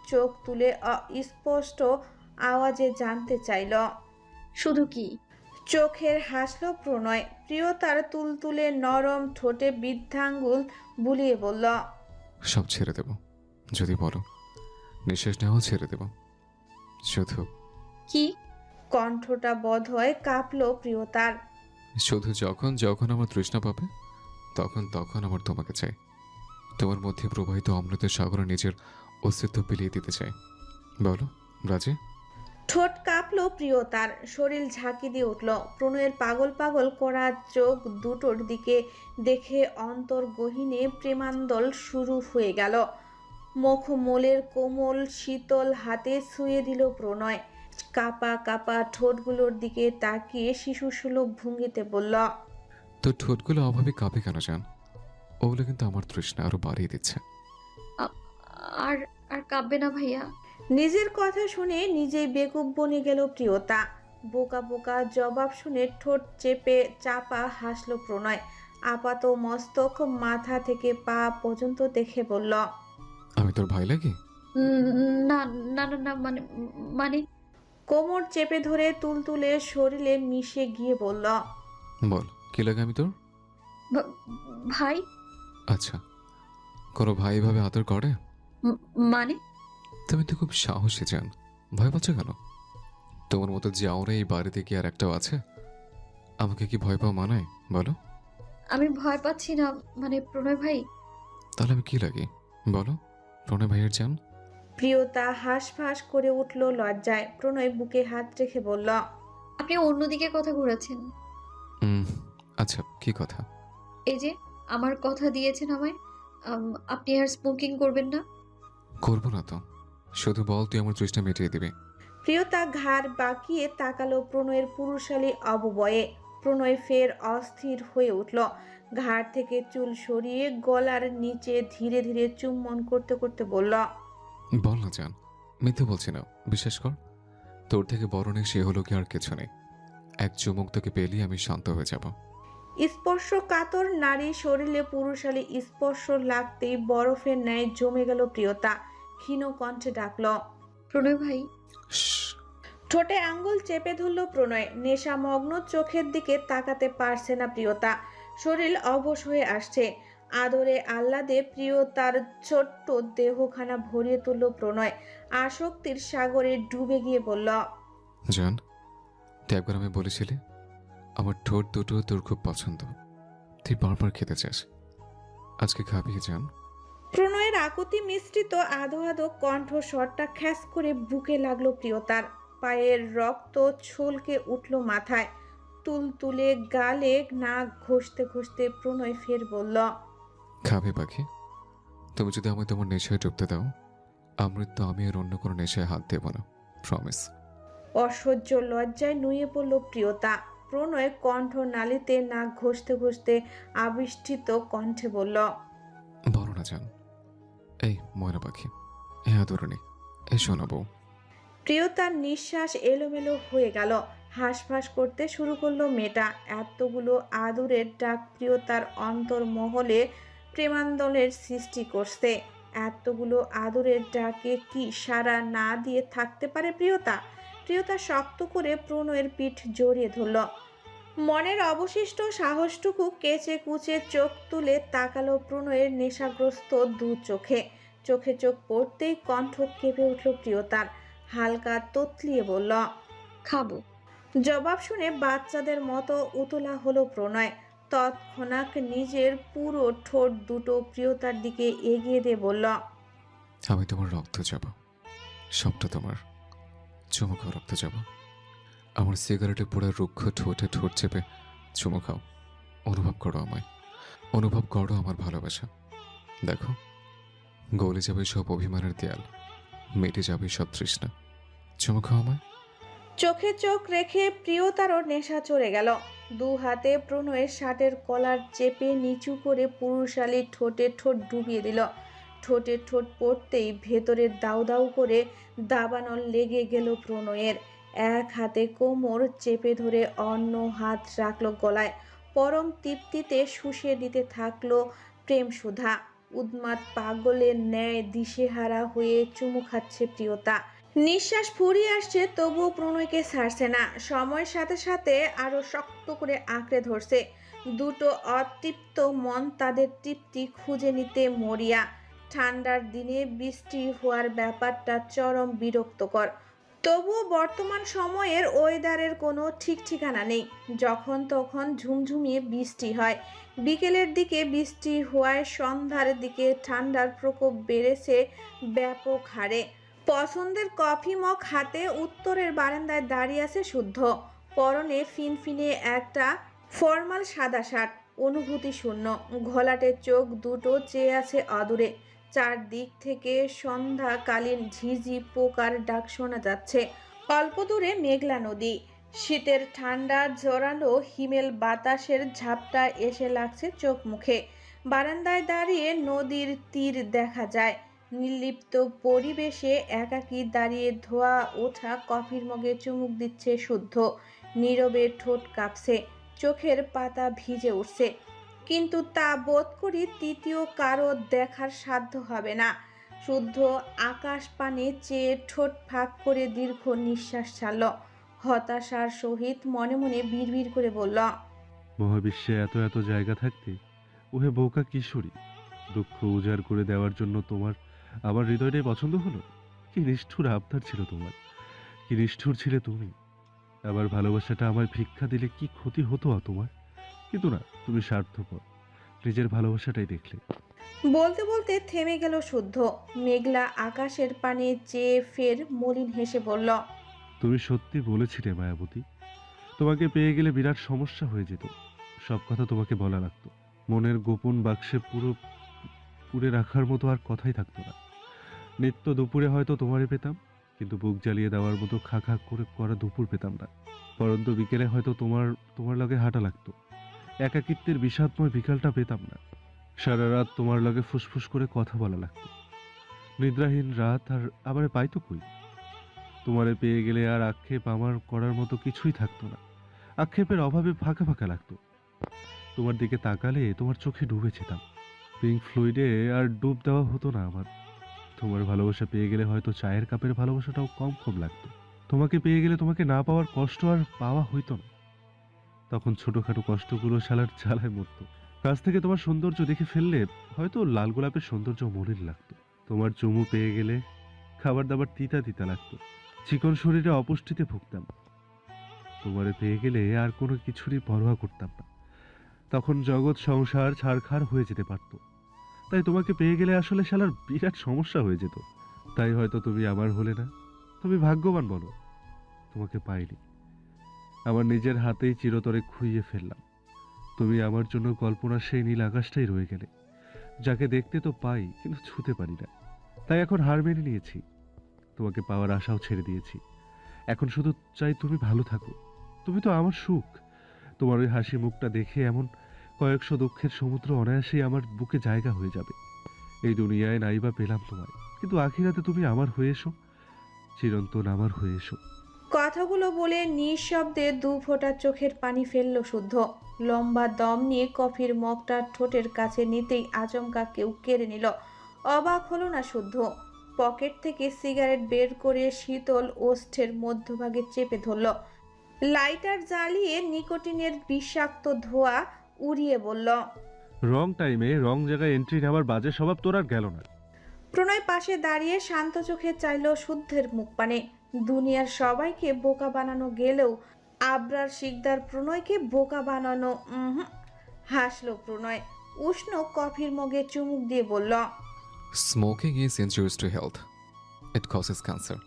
চোখ তুলে অস্পষ্ট আওয়াজে জানতে চাইল, শুধু কি? চোখের হাসল প্রণয়। প্রিয়তার তুলতুলে নরম ঠোঁটে বৃদ্ধাঙ্গুল বুলিয়ে বলল, সব ছেড়ে দেব যদি বলো। নিঃশ্বাস নেওয়াও ছেড়ে দেব শুধু। কি? কণ্ঠটা বোধহয় কাঁপল প্রিয়তার। শুধু যখন যখন আমার তৃষ্ণা পাবে তখন তখন আমার তোমাকে চাই। তোমার মধ্যে প্রবাহিত অমৃতের সাগরে নিজের অস্তিত্ব বিলিয়ে দিতে চাই। বলো রাজি? ঠোঁট কাঁপলো প্রিয়তার, শরীর ঝাঁকি দিয়ে উঠল। প্রণয়ের পাগল পাগল করা চোখ দুটোর দিকে দেখে অন্তর গহীনে প্রেমান্দোল শুরু হয়ে গেল। মুখমোলের কোমল শীতল হাতে ছুঁয়ে দিল প্রণয়। কাপা কাপা ঠোঁটগুলোর দিকে তাকিয়ে শিশুসুলভ ভঙ্গিতে বলল, তোর ঠোঁটগুলো অভাবে কাঁপে কেন জান? ওগুলো কিন্তু আমার তৃষ্ণা আরো বাড়িয়ে দিচ্ছে। আর আর কাঁপবে না ভাইয়া। নিজের কথা শুনে নিজেই বেকুব বনে গেল প্রিয়তা। বোকা বোকা জবাব শুনে ঠোঁট চেপে চাপা হাসলো প্রণয়। আপাত মস্তক মাথা থেকে পা পর্যন্ত দেখে বলল, আমি তোর ভাই লাগি? না না না না, মানে মানে কোমর চেপে ধরে তুলতুলে শরীরে মিশে গিয়ে বলল, বল কি লাগে আমি তোর? ভাই। আচ্ছা, কোনো ভাই এভাবে আদর করে? মানে তুমি তো খুব সাহসী জান, ভয় পাচ্ছ কেন? তোমার মতো যে আমরা এই বাড়িতে কি আর একটাও আছে? আমাকে কি ভয় পাওয়া মানায় বলো? আমি ভয় পাচ্ছি না, মানে প্রণয় ভাই। তাহলে আমি কি লাগি বলো? প্রণয় ভাইয়ের জান। প্রিয়তা হাঁসফাঁস করে উঠল লজ্জায়। প্রণয় বুকে হাত রেখে বলল, আপনি অন্যদিকে কথা ঘুরাচ্ছেন। আচ্ছা কি কথা? এই যে আমার কথা দিয়েছেন আমায়, আপনি আর স্মোকিং করবেন না। করবো না তো, শুধু বল তুই আমার তৃষ্ণা মিটিয়ে দিবি। প্রিয়তা ঘাড় বাঁকিয়ে তাকালো প্রণয়ের পুরুষালী অববয়ে। প্রণয় ফের অস্থির হয়ে উঠল। ঘাড় থেকে চুল সরিয়ে গলার নিচে ধীরে ধীরে চুম্বন করতে করতে বলল, বল না জান, মিথ্যে বলছি না, বিশ্বাস কর। তোর থেকে বড় নেই সে হলো কি আর কিছু নেই। এক চুমুক তোকে পেলেই আমি শান্ত হয়ে যাব। স্পর্শ কাতর নারী শরীরে পুরুষালী স্পর্শ লাগতেই বরফের ন্যায় জমে গেল প্রিয়তা। ক্ষীণ কণ্ঠে ডাকল, প্রণয় ভাই। ঠোঁটে আঙ্গুল চেপে ধরল প্রণয়। নেশামগ্ন চোখের দিকে তাকাতে পারছে না প্রিয়তা। শরীর অবশ হয়ে আসছে। আদরে আহ্লাদে প্রিয়তার ছোট্ট দেহখানা ভরিয়ে তুলল প্রণয়। আসক্তির সাগরে ডুবে গিয়ে বলল, জান, তুই একবার আমি বলেছিলি আমার ঠোঁট দুটো তোর খুব পছন্দ, তুই বারবার খেতে চাস, আজকে খাবি জান? প্রণয়ের আকুতি মিশ্রিত আধো আধো কণ্ঠস্বরটা খ্যাস করে বুকে লাগলো প্রিয়তার। পায়ের রক্ত ছলকে উঠল মাথায়। তুলতুলে গালে নাক ঘষতে ঘষতে প্রণয় ফের বলল, খাবে পাখি? তুমি যদি আমায় তোমার নেশায় ডুবতে দাও, অমৃত তো আমি আর অন্য কোনো নেশায় হাত দেব না, প্রমিস। অসহ্য লজ্জায় নুয়ে পড়ল প্রিয়তা। প্রণয় কণ্ঠ নালিতে নাক ঘষতে ঘষতে আবিষ্ঠিত কণ্ঠে বলল, বলো না জান। এই ময়না পাখি, এ আদরণী, এ শোনাবো। প্রিয়তার নিঃশ্বাস এলোমেলো হয়ে গেল। হাঁসফাঁস করতে শুরু করলো মেয়েটা। এতগুলো আদরের ডাক প্রিয়তার অন্তর্মহলে প্রেমান্দোলের সৃষ্টি করছে। এতগুলো আদরের ডাকে কি সাড়া না দিয়ে থাকতে পারে প্রিয়তা? প্রিয়তা শক্ত করে প্রণয়ের পিঠ জড়িয়ে ধরল। মনের অবশিষ্ট সাহসটুকু কেচে কুচে চোখ তুলে তাকালো প্রণয়ের নেশাগ্রস্ত দু চোখে। চোখে চোখ পড়তেই কণ্ঠ কেঁপে উঠল প্রিয়তার। হালকা তোতলিয়ে বলল, খাবো। জবাব শুনে বাচ্চাদের মতো উতলা হলো প্রণয়। তৎক্ষণাৎ নিজের পুরো ঠোঁট দুটো প্রিয়তার দিকে এগিয়ে দিয়ে বলল, আমি তোমার রক্ত যাব, সবটা তোমার। চুমু খাও, রক্ত যাব। আমার সিগারেটে পোড়া রুক্ষ ঠোঁটে ঠোঁট চেপে চুমু খাও। অনুভব করো আমায়, অনুভব করো আমার ভালোবাসা। দেখো, গলে যাবে সব অভিমানের দেয়াল, মেটে যাবে সব তৃষ্ণা। চুমু খাও আমায়। চোখে চোখ রেখে প্রিয়তারও নেশা চড়ে গেল। দু হাতে প্রণয়ের শার্টের কলার চেপে নিচু করে পুরুষালী ঠোঁটে ঠোঁট ডুবিয়ে দিল। ঠোঁটে ঠোঁট পড়তেই ভেতরে দাউ দাউ করে দাবানল লেগে গেল প্রণয়ের। এক হাতে কোমর চেপে ধরে অন্য হাত রাখলো গলায়। পরম তৃপ্তিতে শুষে দিতে থাকলো প্রেম সুধা। উন্মাদ পাগলের ন্যায় দিশেহারা হয়ে চুমু খাচ্ছে প্রিয়তা। নিঃশ্বাস ফুরিয়ে আসছে, তবুও প্রণয়কে ছাড়ছে না। সময়ের সাথে সাথে আরো শক্ত করে আঁকড়ে ধরছে। দুটো অতৃপ্ত মন তাদের তৃপ্তি খুঁজে নিতে মরিয়া। ঠান্ডার দিনে বৃষ্টি হওয়ার ব্যাপারটা চরম বিরক্তকর। তবুও বর্তমান সময়ের ওয়েদারের কোনো ঠিক ঠিকানা নেই। যখন তখন ঝুমঝুমিয়ে বৃষ্টি হয়। বিকেলের দিকে বৃষ্টি হওয়ায় সন্ধ্যার দিকে ঠান্ডার প্রকোপ বেড়েছে ব্যাপক হারে। পছন্দের কফি মগ হাতে উত্তরের বারান্দায় দাঁড়িয়ে আছে শুদ্ধ। পরনে ফিনফিনে একটা ফর্মাল সাদা শার্ট, অনুভূতি শূন্য। ঘোলাটে চোখ দুটো চেয়ে আছে অদূরে। চারদিক থেকে সন্ধ্যাকালীন ঝিঝি পোকার ডাক শোনা যাচ্ছে। অল্প দূরে মেঘলা নদী। শীতের ঠান্ডা জোরালো হিমেল বাতাসের ঝাপটা এসে লাগছে চোখ মুখে। বারান্দায় দাঁড়িয়ে নদীর তীর দেখা যায়। নির্লিপ্ত পরিবেশে একাকী দাঁড়িয়ে ধোয়া ওঠা কফির মগে চুমুক দিচ্ছে শুদ্ধ। নীরবে ঠোঁট কাঁপছে, চোখের পাতা ভিজে উঠছে। কিন্তু তা বোধ করি তৃতীয় কারো দেখার সাধ্য হবে না। শুদ্ধ আকাশ পানে চেয়ে ঠোঁট ফাঁক করে দীর্ঘ নিঃশ্বাস ছাড়ল। হতাশার সহিত মনে মনে বিড়বিড় করে বলল, মহাবিশ্বে এত এত জায়গা থাকতে ওহে বোকা কিশোরী, দুঃখ উজাড় করে দেওয়ার জন্য তোমার আমার হৃদয়টাই পছন্দ হলো। কি নিষ্ঠুর আবদার ছিল তোমার, কি নিষ্ঠুর ছিলে তুমি। আবার ভালোবাসাটা আমায় ভিক্ষা দিলে কি ক্ষতি হতো তোমার। কিন্তু না, তুমি স্বার্থপর, নিজের ভালোবাসাটাই দেখলে। বলতে বলতে থেমে গেল শুদ্ধ। মেঘলা আকাশের পানে চেয়ে ফের মলিন হেসে বলল, তুমি সত্যি বলেছিলে মায়াবতী, তোমাকে পেয়ে গেলে বিরাট সমস্যা হয়ে যেত। সব কথা তোমাকে বলা লাগতো। মনের গোপন বাক্সে পুরে রাখার মতো আর কথাই থাকতো না। নিত্য দুপুরে হয়তো তোমারে পেতাম, কিন্তু বুক জ্বালিয়ে দেওয়ার মতো খা খা করে করা দুপুর পেতাম না। পরন্তু বিকেলে হয়তো তোমার লগে হাঁটা লাগতো। একাকিত্বের বিষাদময় বিকালটা পেতাম না। সারা রাত তোমার লগে ফুসফুস করে কথা বলা লাগতো। নিদ্রাহীন রাত আর আবার পাইতো কই। তোমারে পেয়ে গেলে আর আক্ষেপ আমার করার মতো কিছুই থাকতো না। আক্ষেপের অভাবে ফাঁকা ফাঁকা লাগতো। তোমার দিকে তাকালে তোমার চোখে ডুবে যেতাম। পিঙ্ক ফ্লুইডে আর ডুব দেওয়া হতো না আমার। তোমার ভালোবাসা পেয়ে গেলে হয়তো চায়ের কাপের ভালোবাসাটাও কম কম লাগতো। তোমাকে পেয়ে গেলে তোমাকে না পাওয়ার কষ্ট আর পাওয়া হইতো না। তখন ছোটখাটো কষ্টগুলো শালার জ্বালায় মরতো। কাছ থেকে তোমার সৌন্দর্য দেখে ফেললে হয়তো লাল গোলাপের সৌন্দর্য মলিন লাগতো। তোমার চুমু পেয়ে গেলে খাবার দাবার তিতা তিতা লাগতো। চিকন শরীরে অপুষ্টিতে ভুগতাম। তোমারে পেয়ে গেলে আর কোনো কিছুরই পরোয়া করতাম না। তখন জগৎ সংসার ছাড়খাড় হয়ে যেতে পারতো। তাই তোমাকে পেয়ে গেলে আসলে শালার বিরাট সমস্যা হয়ে যেত। তাই হয়তো তুমি আমার হলে না। তুমি ভাগ্যবান বলো, তোমাকে পাইনি। আমার নিজের হাতেই চিরতরে খুইয়ে ফেললাম। তুমি আমার জন্য কল্পনার সেই নীল আকাশটাই রয়ে গেলে, যাকে দেখতে তো পাই কিন্তু ছুতে পারি না। তাই এখন হার মেনে নিয়েছি, তোমাকে পাওয়ার আশাও ছেড়ে দিয়েছি। এখন শুধু চাই তুমি ভালো থাকো। তুমি তো আমার সুখ। তোমার ওই হাসি মুখটা দেখে এমন কয়েকশো দুঃখের সমুদ্র অনায়াসেই আমার বুকে জায়গা হয়ে যাবে। এই দুনিয়ায় নাইবা পেলাম তোমায়, কিন্তু আখিরাতে তুমি আমার হয়ে এসো, চিরন্তন আমার হয়ে এসো। কথাগুলো বলে নিঃশব্দে দু ফোঁটা চোখের পানি ফেলল শুদ্ধ। লম্বা দম নিয়ে কফির মগটা ঠোঁটের কাছে নিতেই আচমকা কেউ কেড়ে নিল। অবাক হলো না শুদ্ধ। পকেট থেকে সিগারেট বের করে শীতল ওষ্ঠের মধ্যভাগে চেপে ধরল। লাইটার জ্বালিয়ে নিকোটিনের বিষাক্ত ধোঁয়া উড়িয়ে বলল, রং টাইমে রং জায়গায় এন্ট্রি নেওয়ার বাজে স্বভাব তোর আর গেল না। প্রণয় পাশে দাঁড়িয়ে শান্ত চোখে চাইল শুদ্ধের মুখ পানে। দুনিয়ার সবাইকে বোকা বানানো গেলেও আবরার শিকদার প্রণয়কে বোকা বানানো হাসলো প্রণয়। উষ্ণ কফির মগে চুমুক দিয়ে বলল, smoking is injurious to health, it causes cancer.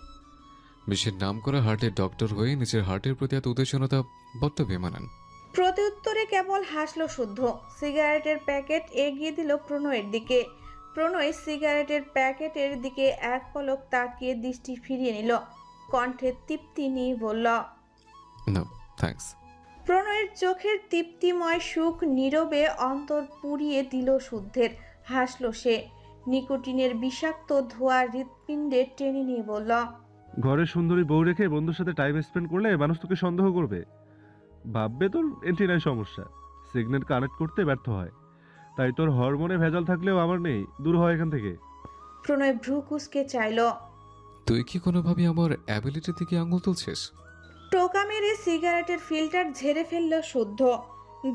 বিশ্বের নাম করা হার্টের ডক্টর হয়ে নিজের হার্টের প্রতি এত উদ্দেশ্যনতা বড্ড বেমানান। প্রত্যুত্তরে কেবল হাসলো শুদ্ধ। সিগারেটের প্যাকেট এগিয়ে দিল প্রণয়ের দিকে। প্রণয় সিগারেটের প্যাকেটের দিকে এক পলক তাকিয়ে দৃষ্টি ফিরিয়ে নিল। কণ্ঠে তৃপ্তি নিয়ে বলল, নো থ্যাঙ্কস। প্রণয়ের চোখের তৃপ্তিময় সুখ নীরবে অন্তর পুড়িয়ে দিল শুদ্ধের। হাসল সে। নিকোটিনের বিষাক্ত ধোঁয়া হৃৎপিণ্ডে টেনে নিয়ে বলল, ঘরে সুন্দরী বউ রেখে বন্ধুর সাথে টাইম স্পেন্ড করলে মানুষ তোকে সন্দেহ করবে, ভাববে তোর এন্টিনায় সমস্যা, সিগন্যাল কানেক্ট করতে ব্যর্থ হয়। তাই তোর হরমোনে ভেজাল থাকলেও আমার নেই, দূর হয় এখান থেকে। প্রণয় ভ্রু কুঁচকে চাইল। তুই কি কোনোভাবে আমার অ্যাবিলিটির দিকে আঙুল তুলছিস? টোকা মেরে সিগারেটের ফিল্টার ঝেড়ে ফেলল শুদ্ধ।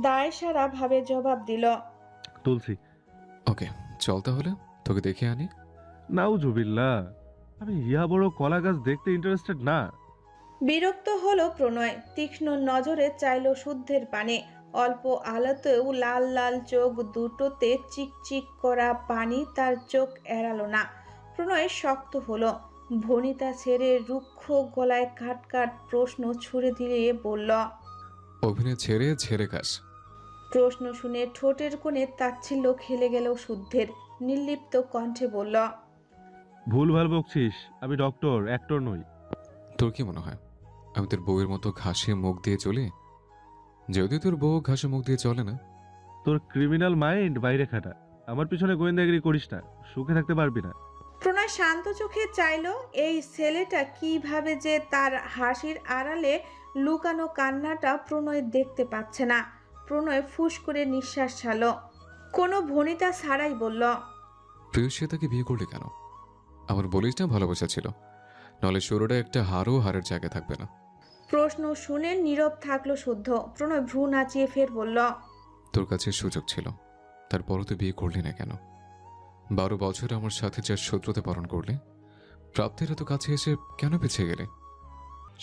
দায় সারা ভাবে জবাব দিল, তুলছি। ওকে চল তাহলে, তোকে দেখে আনি। নাউজুবিল্লাহ, আমি ইয়া বড় কলা গাছ দেখতে ইন্টারেস্টেড না। বিরক্ত হলো প্রণয়। তীক্ষ্ণ নজরে চাইল শুদ্ধের পানে। অল্প আলোতেও লাল লাল চোখ দুটোতে চিকচিক করা পানি তার চোখ এড়ালো না। প্রণয় শক্ত হলো। ভনিতা ছেড়ে রুক্ষ গলায় কাট কাট প্রশ্ন ছুড়ে দিয়ে বলল, অভিনয় ছেড়ে ছেড়ে খাস? প্রশ্ন শুনে ঠোঁটের কোণে তাচ্ছিল্য খেলে গেল শুদ্ধের। নির্লিপ্ত কণ্ঠে বলল, ভুলভাল বকছিস, আমি ডক্টর, অ্যাক্টর নই। তোর কি মনে হয় আমি তোর বউয়ের মতো ঘাসে মুখ দিয়ে চলি? যদিও তোর বউ ঘাসে মুখ দিয়ে চলে না। তোর ক্রিমিনাল মাইন্ড বাইরে খাটা, আমার পিছনে গোয়েন্দাগিরি করিস না, সুখে থাকতে পারবি না। প্রণয় শান্ত চোখে চাইল এই ছেলেটা কিভাবে যে তার হাসির আড়ালে লুকানো কান্নাটা প্রণয় দেখতে পাচ্ছে না। প্রণয় ফুস করে নিঃশ্বাস ছাড়ল। কোনো ভনিতা ছাড়াই বলল, প্রিয়সী তাকে বিয়ে করলি কেন? আমার বলিস না ভালোবাসা ছিল, নাহলে শুরুটা একটা হারও হারের জায়গায় থাকবে না। প্রশ্ন শুনে নীরব থাকলো শুদ্ধ। প্রণয় ভ্রু নাচিয়ে ফের বলল, তোর কাছে সুযোগ ছিল, তারপরও তুই বিয়ে করলি না কেন? 12 বছর আমার সাথে যার শত্রুতা পালন করলে, প্রাপ্তির এত কাছে এসে কেন পিছিয়ে গেলে?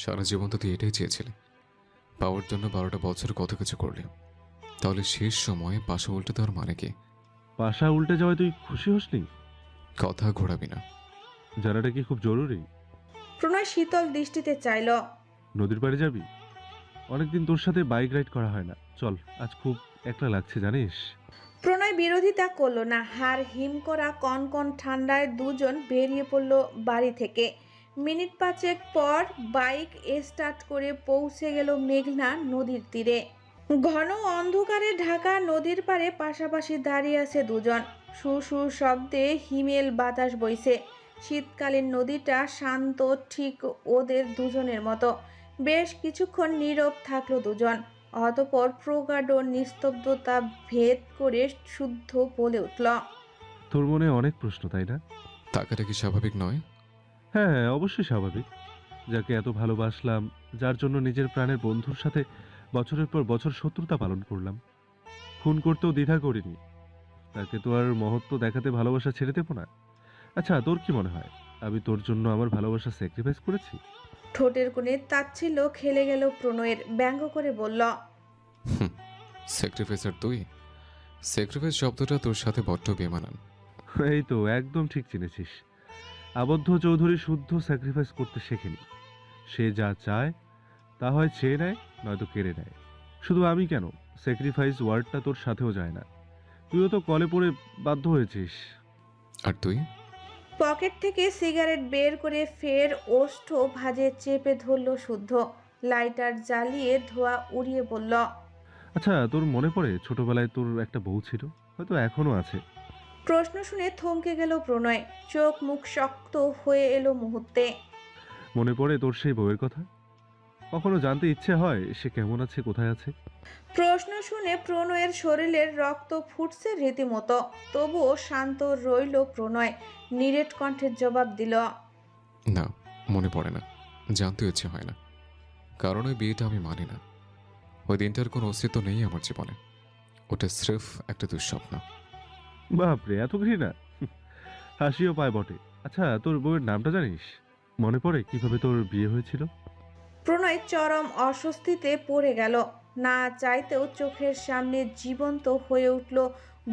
সারা জীবন তো তুই এটাই চেয়েছিলি, পাওয়ার জন্য 12টা বছর কত কিছু করলি, তাহলে শেষ সময়ে পাশা উল্টে দেওয়ার মানে কি? পাশা উল্টে যাওয়ায় তুই খুশি হসনি? কথা ঘোরাবি না। জানাটা কি খুব জরুরি? প্রণয় শীতল দৃষ্টিতে চাইল, নদীর পাড়ে যাবি? অনেকদিন তোর সাথে বাইক রাইড করা হয় না, চল, আজ খুব একলা লাগছে জানিস। প্রণয় বিরোধিতা করলো না। হাড় হিম করা কনকন ঠান্ডায় দুজন বেরিয়ে পড়ল বাড়ি থেকে। মিনিট 5 পর বাইক স্টার্ট করে পৌঁছে গেল মেঘনা নদীর তীরে। ঘন অন্ধকারে ঢাকা নদীর পাড়ে পাশাপাশি দাঁড়িয়ে আছে দুজন। সুর শব্দে হিমেল বাতাস বইছে। শীতকালীন নদীটা শান্ত, ঠিক ওদের দুজনের মতো। বেশ কিছুক্ষণ নীরব থাকলো দুজন। অতঃপর প্রগাঢ় নিস্তব্ধতা ভেদ করে শুদ্ধ বলে উঠল, তোর মনে অনেক প্রশ্ন, তাই না? টাকাটা কি স্বাভাবিক নয়? হ্যাঁ, অবশ্যই স্বাভাবিক। যাকে এত ভালোবাসলাম, যার জন্য নিজের প্রাণের বন্ধুর সাথে বছরের পর বছর শত্রুতা পালন করলাম, খুন করতেও দ্বিধা করিনি, তাকে তো আর মহত্ব দেখাতে ভালোবাসা ছেড়ে দেবো না। আচ্ছা, তোর কি মনে হয় আমি তোর জন্য আমার ভালোবাসা স্যাক্রিফাইস করেছি? ঠোঁটের কোণে তাচ্ছিল্য খেলে গেল প্রণয়ের। ব্যঙ্গ করে বলল, স্যাক্রিফাইসার তুই? স্যাক্রিফাইস শব্দটা তোর সাথে বড্ড বেমানান। এই তো একদম ঠিক চিনেছিস। আবদ্ধ চৌধুরী শুদ্ধ স্যাক্রিফাইস করতে শেখেনি। সে যা চায় তা হয় চেয়ে নেয়, নয়তো কেড়ে নেয়। শুধু আমি কেন, স্যাক্রিফাইস ওয়ার্ডটা তোর সাথেও যায় না। তুইও তো কলে পড়ে বাধ্য হয়েছিস। আর তুই? পকেট থেকে সিগারেট বের করে ফের ওষ্ঠ ভাঁজে চেপে ধরল শুদ্ধ। লাইটার জ্বালিয়ে ধোঁয়া উড়িয়ে বলল, আচ্ছা, তোর মনে পড়ে ছোটবেলায় তোর একটা বউ ছিল, হয়তো এখনো আছে? প্রশ্ন শুনে থমকে গেল প্রণয়। চোখ মুখ শক্ত হয়ে এলো মুহূর্তে। মনে পড়ে তোর সেই বউয়ের কথা? কখনো জানতে ইচ্ছে হয় সে কেমন আছে, কোথায় আছে? প্রশ্ন শুনে প্রণয়ের শরীরের রক্ত ফুটছে রীতিমতো। তবুও শান্ত রইল প্রণয়। নিরেট কণ্ঠের জবাব দিল, না, মনে পড়ে না, জানতে ইচ্ছে হয় না, কারণ ওই বিয়েটা আমি মানি না। ওই দিনটার কোনো অস্তিত্ব নেই আমার জীবনে, ওটা স্রেফ একটা দুঃস্বপ্ন। বাপরে, এত ঘৃণা! হাসিও পায় বটে। আচ্ছা, তোর বউয়ের নামটা জানিস? মনে পড়ে কিভাবে তোর বিয়ে হয়েছিল? প্রণয় চরম অস্বস্তিতে পড়ে গেল। না চাইতেও চোখের সামনে জীবন্ত হয়ে উঠল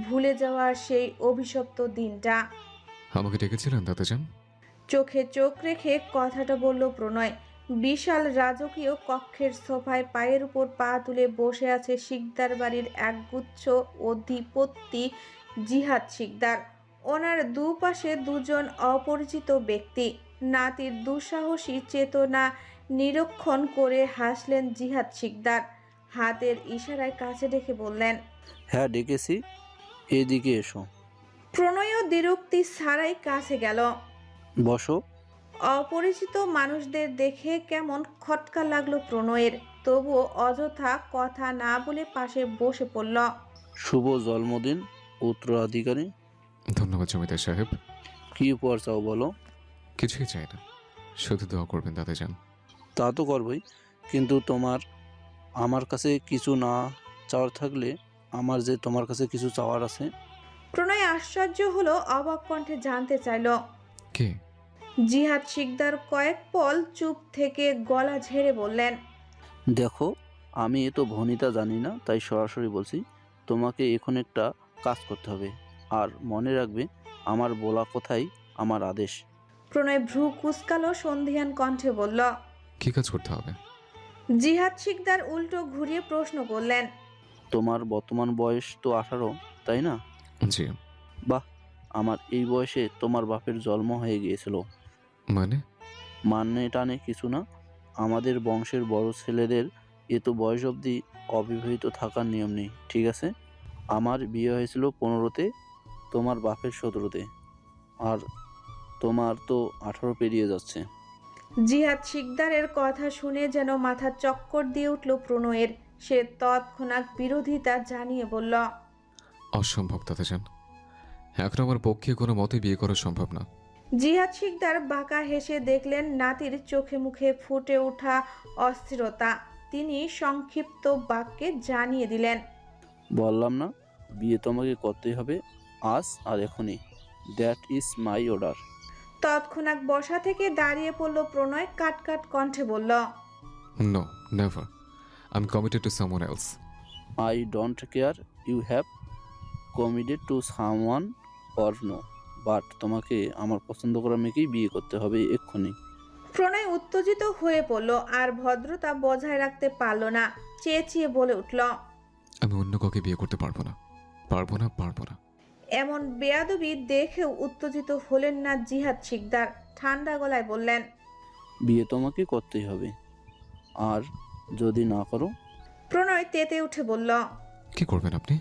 ভুলে যাওয়ার সেই অভিশপ্ত দিনটা। আমাকে ডেকেছিলেন দাদাজান? চোখে চোখ রেখে কথাটা বলল প্রণয়। বিশাল রাজকীয় কক্ষের সোফায় পায়ের উপর পা তুলে বসে আছে শিকদার বাড়ির একগুচ্ছ অধিপতি জিহাদ শিকদার। ওনার দুপাশে দুজন অপরিচিত ব্যক্তি। নাতির দুঃসাহসী চেতনা নিরীক্ষণ করে হাসলেন জিহাদ শিকদার। হাতের ইশারায় কাছে ডেকে বললেন, হ্যাঁ ডেকেছি, এদিকে এসো। প্রণয় দ্বিরুক্তি ছাড়াই কাছে গেল। বসো। অপরিচিত মানুষদের দেখে কেমন খটকা লাগলো প্রণয়ের, তবুও অযথা কথা না বলে পাশে বসে পড়ল। শুভ জন্মদিন উত্তরাধিকারী। ধন্যবাদ জমিদার সাহেব। কি উপহার চাও বলো? কিছুই চাই না, শুধু দোয়া করবেন দাদাজান। তা তো করবই, কিন্তু আমার কাছে কিছু না চাওয়ার থাকলে আমার যে তোমার কাছে কিছু চাওয়ার আছে। প্রণয় আশ্চর্য হলো, অবাক কণ্ঠে জানতে চাইল কে? জিহাদ শিকদার কয়েক পল চুপ থেকে গলা ঝেড়ে বললেন, দেখো, আমি এ তো ভনিতা জানি না, তাই সরাসরি বলছি, তোমাকে এখন একটা কাজ করতে হবে, আর মনে রাখবে আমার বলা কথাই আমার আদেশ। প্রণয় ভ্রু কুঁচকালো, সন্ধিয়ান কণ্ঠে বলল, কি কাজ করতে হবে? জিহাদ শিকদার উল্টো ঘুরিয়ে প্রশ্ন করলেন, তোমার বর্তমান বয়স তো 18, তাই না? জি। বাহ, আমার এই বয়সে তোমার বাপের জন্ম হয়ে গিয়েছিল। মানে টানে কিছু না, আমাদের বংশের বড় ছেলেদের এ তো বয়স অবধি অবিবাহিত থাকার নিয়ম নেই, ঠিক আছে? আমার বিয়ে হয়েছিল 15তে, তোমার বাপের 17তে, আর তোমার তো 18 পেরিয়ে যাচ্ছে। জিহাদ শিকদারের কথা শুনে যেন মাথা চক্কর দিয়ে উঠল প্রণয়ের। সে তৎক্ষণাৎ বিরোধিতা জানিয়ে বলল, অসম্ভব দাদাজান, এখন আমার পক্ষে কোনো মতে বিয়ে করা সম্ভব না। জিহাদ শিকদার বাঁকা হেসে দেখলেন নাতির চোখে মুখে ফুটে ওঠা অস্থিরতা। তিনি সংক্ষিপ্ত বাক্যে জানিয়ে দিলেন, বললাম না, বিয়ে তোমাকে করতেই হবে, আজ আর এখনই। That is my order. তৎক্ষণাৎ বসা থেকে দাঁড়িয়ে পড়ল প্রণয়, কাট কাট কণ্ঠে বলল, no, never, I am committed to someone else. I don't care you have committed to someone or no, but তোমাকে আমার পছন্দ করা মেয়েকেই বিয়ে করতে হবে এক্ষুনি। প্রণয় উত্তেজিত হয়ে পড়ল, আর ভদ্রতা বজায় রাখতে পারল না, চেঁচিয়ে বলে উঠল, আমি অন্য কাউকে বিয়ে করতে পারবো না, পারবো না, পারবো না। এমন বেয়াদবি দেখেও উত্তেজিত হলেন না জিহাদ শিকদার। ঠান্ডা গলায় বললেন, বিয়ে তোমাকে করতেই হবে, আর যদি না করো? প্রণয় তেতে উঠে বলল, কি করবেন আপনি?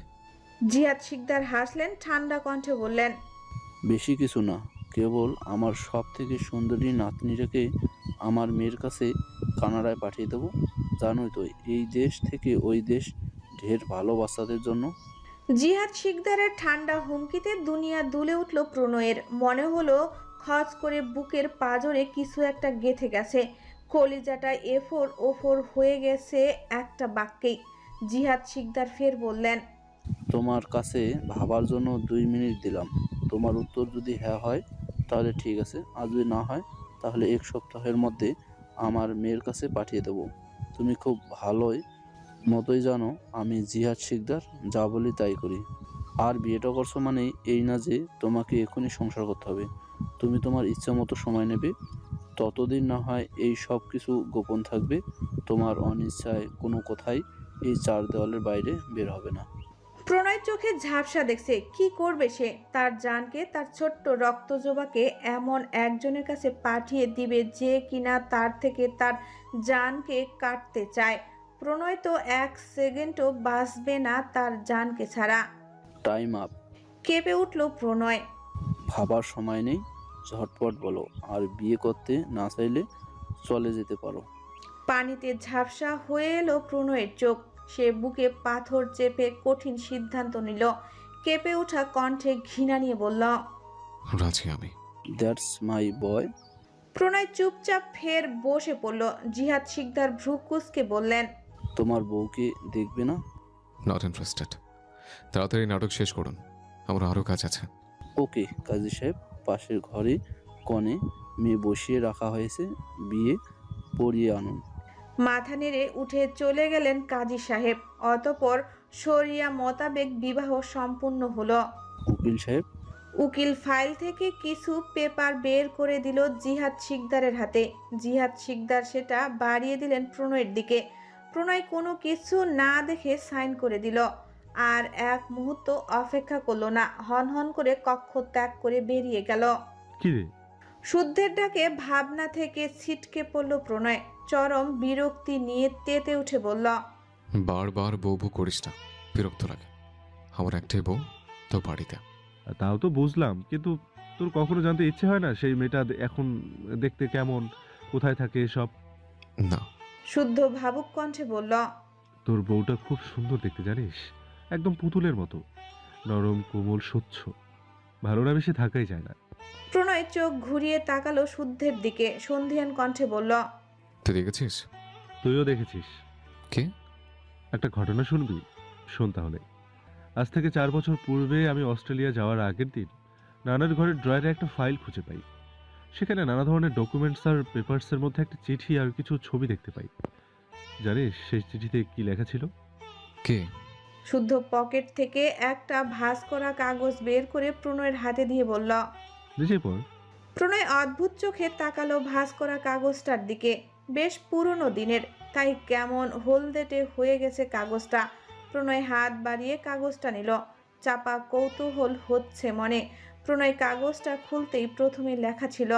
জিহাদ শিকদার হাসলেন, ঠান্ডা কণ্ঠে বললেন, বেশি কিছু না, কেবল আমার সব থেকে সুন্দরী নাতনিটাকে আমার মেয়ের কাছে কানাডায় পাঠিয়ে দেবো। জানোই তো, এই দেশ থেকে ওই দেশ ঢের ভালো বাচ্চাদের জন্য। জিহাদ শিকদারের ঠান্ডা হুমকিতে দুনিয়া দুলে উঠল প্রণয়ের। মনে হলো খচ করে বুকের পাঁজরে কিছু একটা গেঁথে গেছে, কলিজাটা এফোর ওফোর হয়ে গেছে একটা বাক্যেই। জিহাদ শিকদার ফের বললেন, তোমার কাছে ভাবার জন্য 2 মিনিট দিলাম, তোমার উত্তর যদি হ্যাঁ হয় তাহলে ঠিক আছে, আর যদি না হয় তাহলে 1 সপ্তাহের মধ্যে আমার মেয়ের কাছে পাঠিয়ে দেবো। তুমি খুব ভালোই মতোই জানো আমি জিহাদ শিকদার যা বলি তাই করি। আর বিয়েটা করছো মানেই এই না যে তোমাকে এখনই সংসার করতে হবে। তুমি তোমার ইচ্ছা মতো সময় নেবে, ততদিন না হয় এই সব কিছু গোপন থাকবে। তোমার অনিচ্ছায় কোনো কথাই এই 4 দেওয়ালের বাইরে বের হবে না। প্রণয় চোখে ঝাপসা দেখছে, কি করবে সে? তার জানকে, তার ছোট্ট রক্তজোবাকে এমন একজনের কাছে পাঠিয়ে দিবে যে কিনা তার থেকে তার জানকে কাটতে চায়। প্রণয় তো 1 সেকেন্ডও বাঁচবে না তার জানকে ছাড়া। Time up. কেঁপে উঠল প্রণয়। ভাবার সময় নেই, ঝটপট বলো, আর বিয়ে করতে না চাইলে চলে যেতে পারো। পানিতে ঝাপসা হয়ে এলো প্রণয়ের চোখ। সে বুকে পাথর চেপে কঠিন সিদ্ধান্ত নিল। কেঁপে ওঠা কণ্ঠে ঘৃণা নিয়ে বলল, রাজি আমি। দ্যাটস মাই বয়। প্রণয় চুপচাপ ফের বসে পড়ল। জিহাদ শিকদার ভ্রু কুঁচকে বললেন, তোমার বউকে দেখবে না? Not interested. তাড়াতাড়ি নাটক শেষ করুন, আমার আরও কাজ আছে। ওকে কাজী সাহেব, পাশের ঘরে কনে মেয়ে বসিয়ে রাখা হয়েছে, বিয়ে পড়িয়ে আনুন। মাথা নেড়ে উঠে চলে গেলেন কাজী সাহেব। অতঃপর শরিয়া মোতাবেক বিবাহ সম্পূর্ণ হলো। উকিল সাহেব, উকিল ফাইল থেকে কিছু পেপার বের করে দিল জিহাদ শিকদারের হাতে। জিহাদ শিকদার সেটা বাড়িয়ে দিলেন প্রণয়ের দিকে। প্রণয় কোনো কিছু না দেখে সাইন করে দিল, আর এক মুহূর্ত অপেক্ষা করলো না, হন হন করে কক্ষ ত্যাগ করে বেরিয়ে গেল। কি রে? শুদ্ধের ডাকে ভাবনা থেকে ছিটকে পড়ল প্রণয়। চরম বিরক্তি নিয়ে তেতে উঠে বলল, বারবার বউ বউ করিস না, বিরক্ত লাগে। আমার একটাই বউ, তো বাড়িতে। তাও তো বুঝলাম, কিন্তু তোর কখনো জানতে ইচ্ছে হয় না সেই মেয়েটা এখন দেখতে কেমন, কোথায় থাকে এসব? না। শুদ্ধ ভাবুক কণ্ঠে বলল, তোর বউটা খুব সুন্দর দেখতে, জানিস? একদম পুতুলের মতো, নরম কোমল স্বচ্ছ, ভালো না বেশি থাকাই যায় না। প্রণয় চোখ ঘুরিয়ে তাকালো শুদ্ধের দিকে, সন্ধিয়ান কণ্ঠে বলল, তুই দেখেছিস? তুইও দেখেছিস? কে? একটা ঘটনা শুনবি? শোন তাহলে। আজ থেকে 4 বছর পূর্বে আমি অস্ট্রেলিয়া যাওয়ার আগের দিন নানার ঘরের ড্রয়ারে একটা ফাইল খুঁজে পাই। সেখানে নানা ধরনের ডকুমেন্টস আর পেপারসের মধ্যে একটা চিঠি আর কিছু ছবি দেখতে পাই। জানিস সেই চিঠিতে কি লেখা ছিল? কে? শুদ্ধ পকেট থেকে একটা ভাঁজ করা কাগজ বের করে প্রণয়ের হাতে দিয়ে বলল। নিজে পড়। প্রণয় অদ্ভুত চোখে তাকালো ভাঁজ করা কাগজটার দিকে। বেশ পুরনো দিনের, তাই কেমন হলদেটে হয়ে গেছে কাগজটা। প্রণয় হাত বাড়িয়ে কাগজটা নিল। চাপা কৌতূহল হচ্ছে মনে। প্রণয় কাগজটা খুলতেই প্রথমে লেখা ছিল,